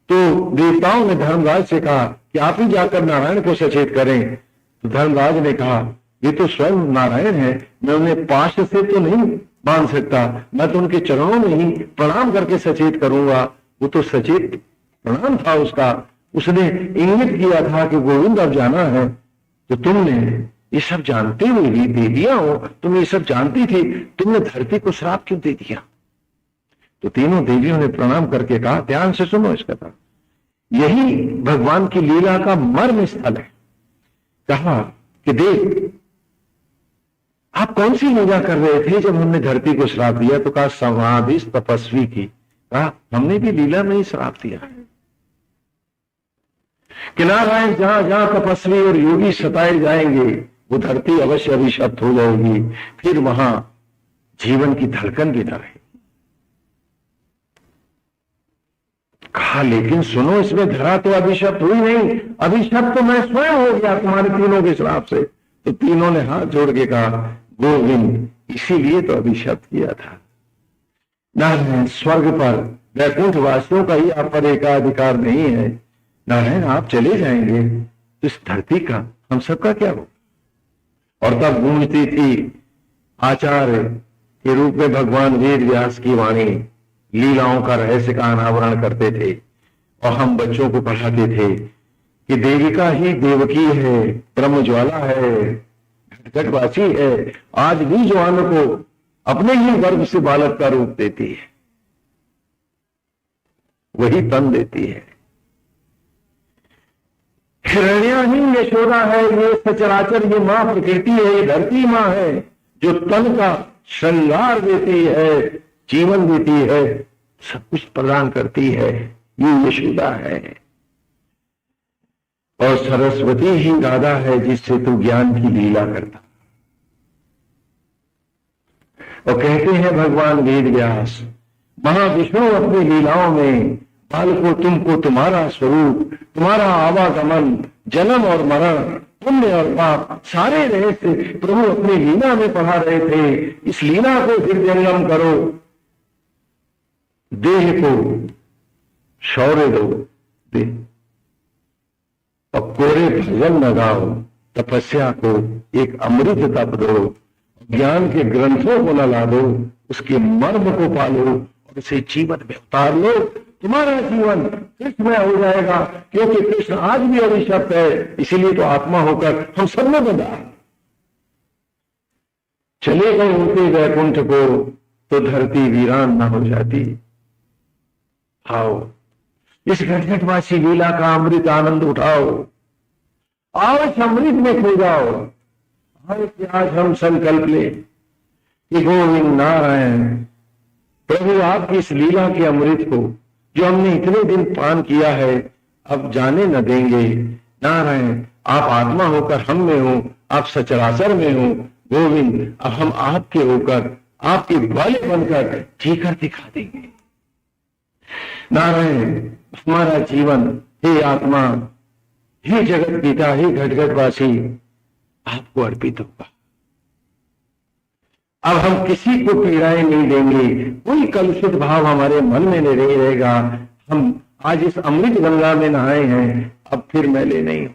तो देवताओं ने धर्मराज से कहा कि आप ही जाकर नारायण को सचेत करें। तो धर्मराज ने कहा, ये तो स्वयं नारायण है, मैं उन्हें पाश से तो नहीं बांध सकता, मैं तो उनके चरणों में ही प्रणाम करके सचेत करूंगा। वो तो सचेत प्रणाम था उसका, उसने इंगित किया था कि गोविंद अब जाना है। तो तुमने ये सब जानते हुए भी देवियां हो, तुम ये सब जानती थी, तुमने धरती को श्राप क्यों दे दिया? तो तीनों देवियों ने प्रणाम करके कहा, ध्यान से सुनो इस कथा, यही भगवान की लीला का मर्म स्थल है। कहा कि देख, आप कौन सी लीला कर रहे थे जब हमने धरती को श्राप दिया? तो कहा, समाधि तपस्वी की। कहा, हमने भी लीला में ही श्राप दिया कि नारायण जहां जहां तपस्वी और योगी सताए जाएंगे वो धरती अवश्य अभिशप्त हो जाएगी, फिर वहां जीवन की धड़कन भी न रहेगी। कहा, लेकिन सुनो, इसमें धरा तो अभिशप्त हुई नहीं, अभिशप्त तो मैं स्वयं हो गया तुम्हारे तीनों के श्राप से। तो तीनों ने हाथ जोड़ के कहा, गोविंद इसीलिए तो अभिशप्त किया था। नारायण, स्वर्ग पर वैकुंठ वासियों का ही आप पर एकाधिकार नहीं है। नारायण, आप चले जाएंगे तो इस धरती का, हम सबका क्या हो? और तब गूंजती थी आचार्य के रूप में भगवान वेद व्यास की वाणी, लीलाओं का रहस्य का अनावरण करते थे। और हम बच्चों को पढ़ाते थे कि देविका ही देवकी है, ब्रह्म ज्वाला है, घटघटवासी है, आज भी जवानों को अपने ही गर्भ से बालक का रूप देती है, वही तन देती है। हिरण्या ही यशोदा है, ये सचराचर, ये मां प्रकृति है, ये धरती मां है जो तन का श्रृंगार देती है, जीवन देती है, सब कुछ प्रदान करती है, ये यशोदा है। और सरस्वती ही दादा है जिससे तू ज्ञान की लीला करता। और कहते हैं भगवान वेद व्यास, महाविष्णु अपनी लीलाओं में बालकों तुमको तुम्हारा स्वरूप, तुम्हारा आवागमन, जन्म और मरण, पुण्य और पाप, सारे रहस्य प्रभु अपनी लीला में पढ़ा रहे थे। इस लीला को हृदयंगम करो, देह को शौर्य दो, और कोरे भजन लगाओ, तपस्या को एक अमृत तप दो, ज्ञान के ग्रंथों को न ला दो, उसके मर्म को पालो और उसे जीवन में उतार लो। तुम्हारा जीवन कृष्णमय हो जाएगा, क्योंकि कृष्ण आज भी अभिशप्त है, इसीलिए तो आत्मा होकर हम सब में बंधा। चले गए उनके वैकुंठ को तो धरती वीरान न हो जाती। आओ, इस घटघटवासी लीला का अमृत आनंद उठाओ, आओ इस अमृत में खो जाओ। आज हम संकल्प ले कि गोविंद नारायण प्रभु आपकी इस लीला के अमृत को जो हमने इतने दिन पान किया है अब जाने न देंगे। नारायण, आप आत्मा होकर हम में हो, आप सचराचर में हो गोविंद। अब हम आपके होकर, आपके वाले बनकर जीकर दिखा देंगे। नारायण, हमारा जीवन हे आत्मा, हे जगत पिता, हे घटघटवासी, आपको अर्पित होगा। अब हम किसी को पीड़ाएं नहीं देंगे, कोई कलुषित भाव हमारे मन में नहीं रहेगा। हम आज इस अमृत गंगा में नहाए हैं, अब फिर मैले नहीं।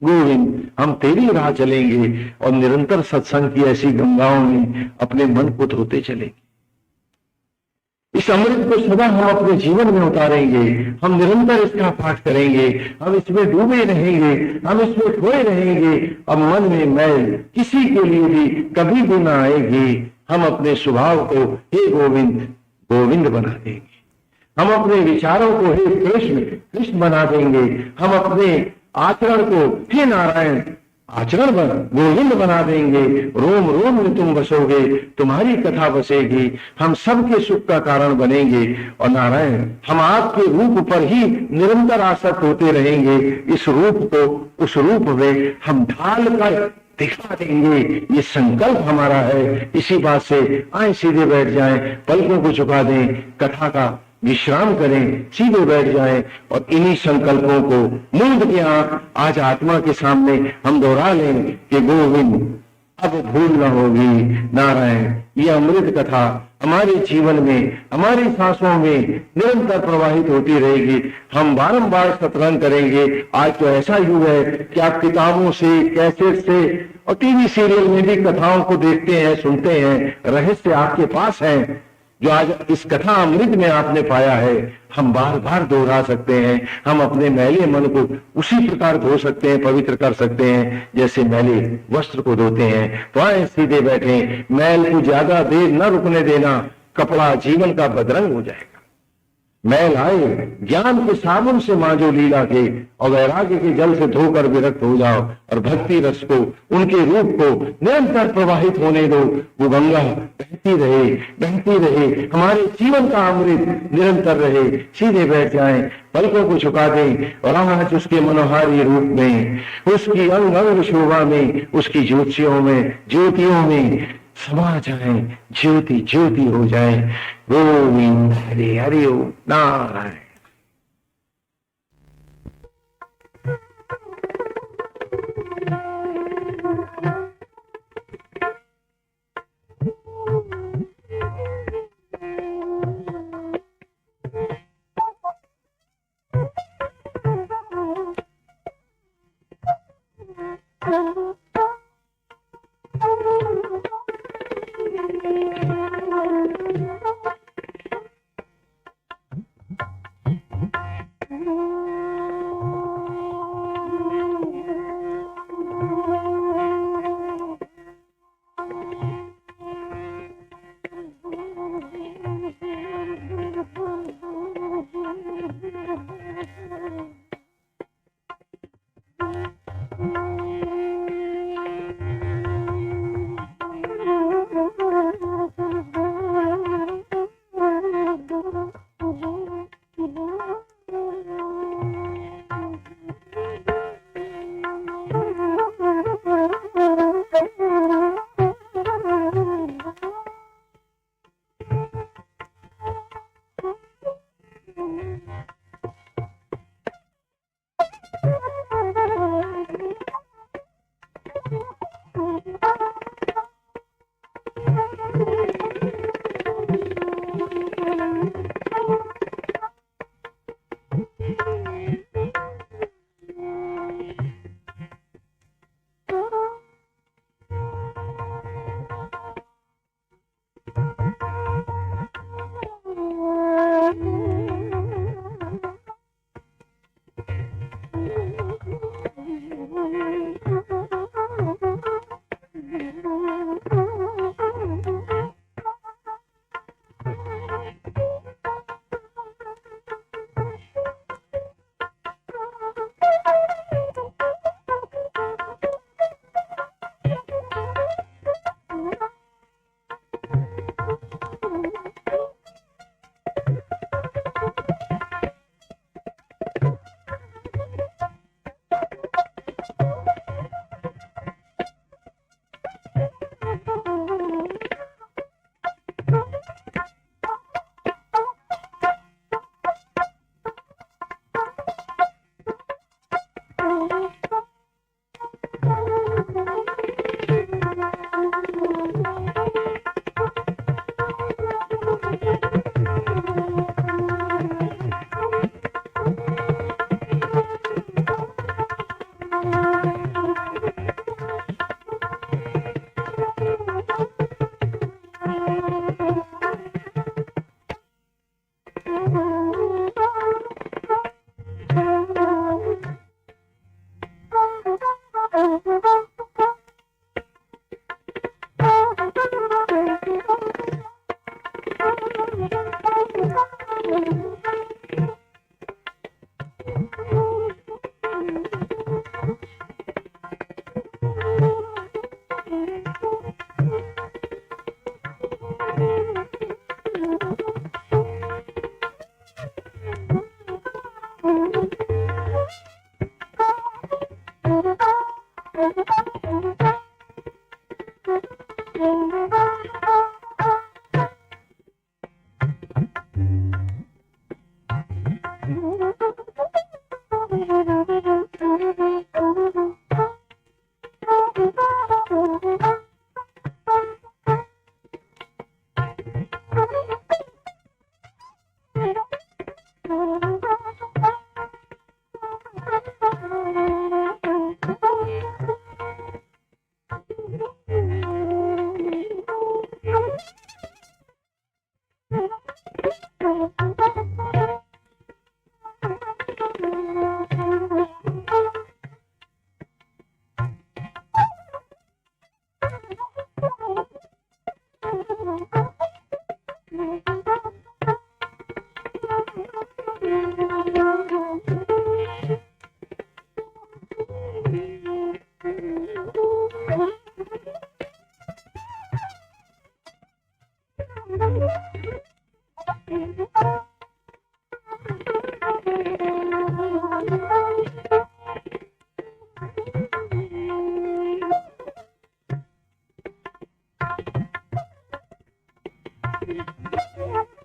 गोविंद, हम तेरी राह चलेंगे और निरंतर सत्संग की ऐसी गंगाओं में अपने मन को धोते चलेंगे। इस अमृत को सदा हम अपने जीवन में उतारेंगे, हम निरंतर इसका पाठ करेंगे, हम इसमें डूबे रहेंगे, हम इसमें खोए रहेंगे। अब मन में मैल किसी के लिए भी कभी भी ना आएगी। हम अपने स्वभाव को हे गोविंद गोविंद बना देंगे, हम अपने विचारों को हे कृष्ण कृष्ण बना देंगे, हम अपने आचरण को हे नारायण आचरण गोविंद बना देंगे। रोम रोम में तुम बसोगे, तुम्हारी कथा बसेगी, हम सबके सुख का कारण बनेंगे। और नारायण, हम आपके रूप पर ही निरंतर आसक्त होते रहेंगे। इस रूप को उस रूप में हम ढाल कर दिखा देंगे, ये संकल्प हमारा है। इसी बात से आए सीधे बैठ जाएं, पलकों को झुका दें, कथा का विश्राम करें, सीधे बैठ जाएं और इन्हीं संकल्पों को मूंद के आंख आज आत्मा के सामने हम दोहरा लें कि गोविंद अब भूल न होगी। नारायण, ये अमृत कथा हमारे जीवन में, हमारी सांसों में निरंतर प्रवाहित होती रहेगी। हम बारंबार सत्संग करेंगे। आज तो ऐसा युग है कि आप किताबों से, कैसेट से और टीवी सीरियल में भी कथाओं को देखते हैं, सुनते हैं, रहस्य आपके पास है। जो आज इस कथा अमृत में आपने पाया है, हम बार बार दोहरा सकते हैं। हम अपने मैले मन को उसी प्रकार धो सकते हैं, पवित्र कर सकते हैं जैसे मैले वस्त्र को धोते हैं। तो आए सीधे बैठे, मैल को ज्यादा देर न रुकने देना, कपड़ा जीवन का बदरंग हो जाएगा। मैल आए ज्ञान के साबुन से मांजो लीला के, और वैराग्य के जल से धोकर विरक्त हो जाओ, और भक्ति रस को, उनके रूप को निरंतर प्रवाहित होने दो। वो गंगा बहती रहे, बहती रहे, हमारे जीवन का अमृत निरंतर रहे। सीधे बैठ जाएं, पलकों को झुका दें और आज उसके मनोहारी रूप में, उसकी अंग अंग शोभा में, उसकी ज्योतियों में, ज्योतियों में समा जाए, ज्योति ज्योति हो जाए। गोविंद हरि हरि ओम नारायण। Thank you.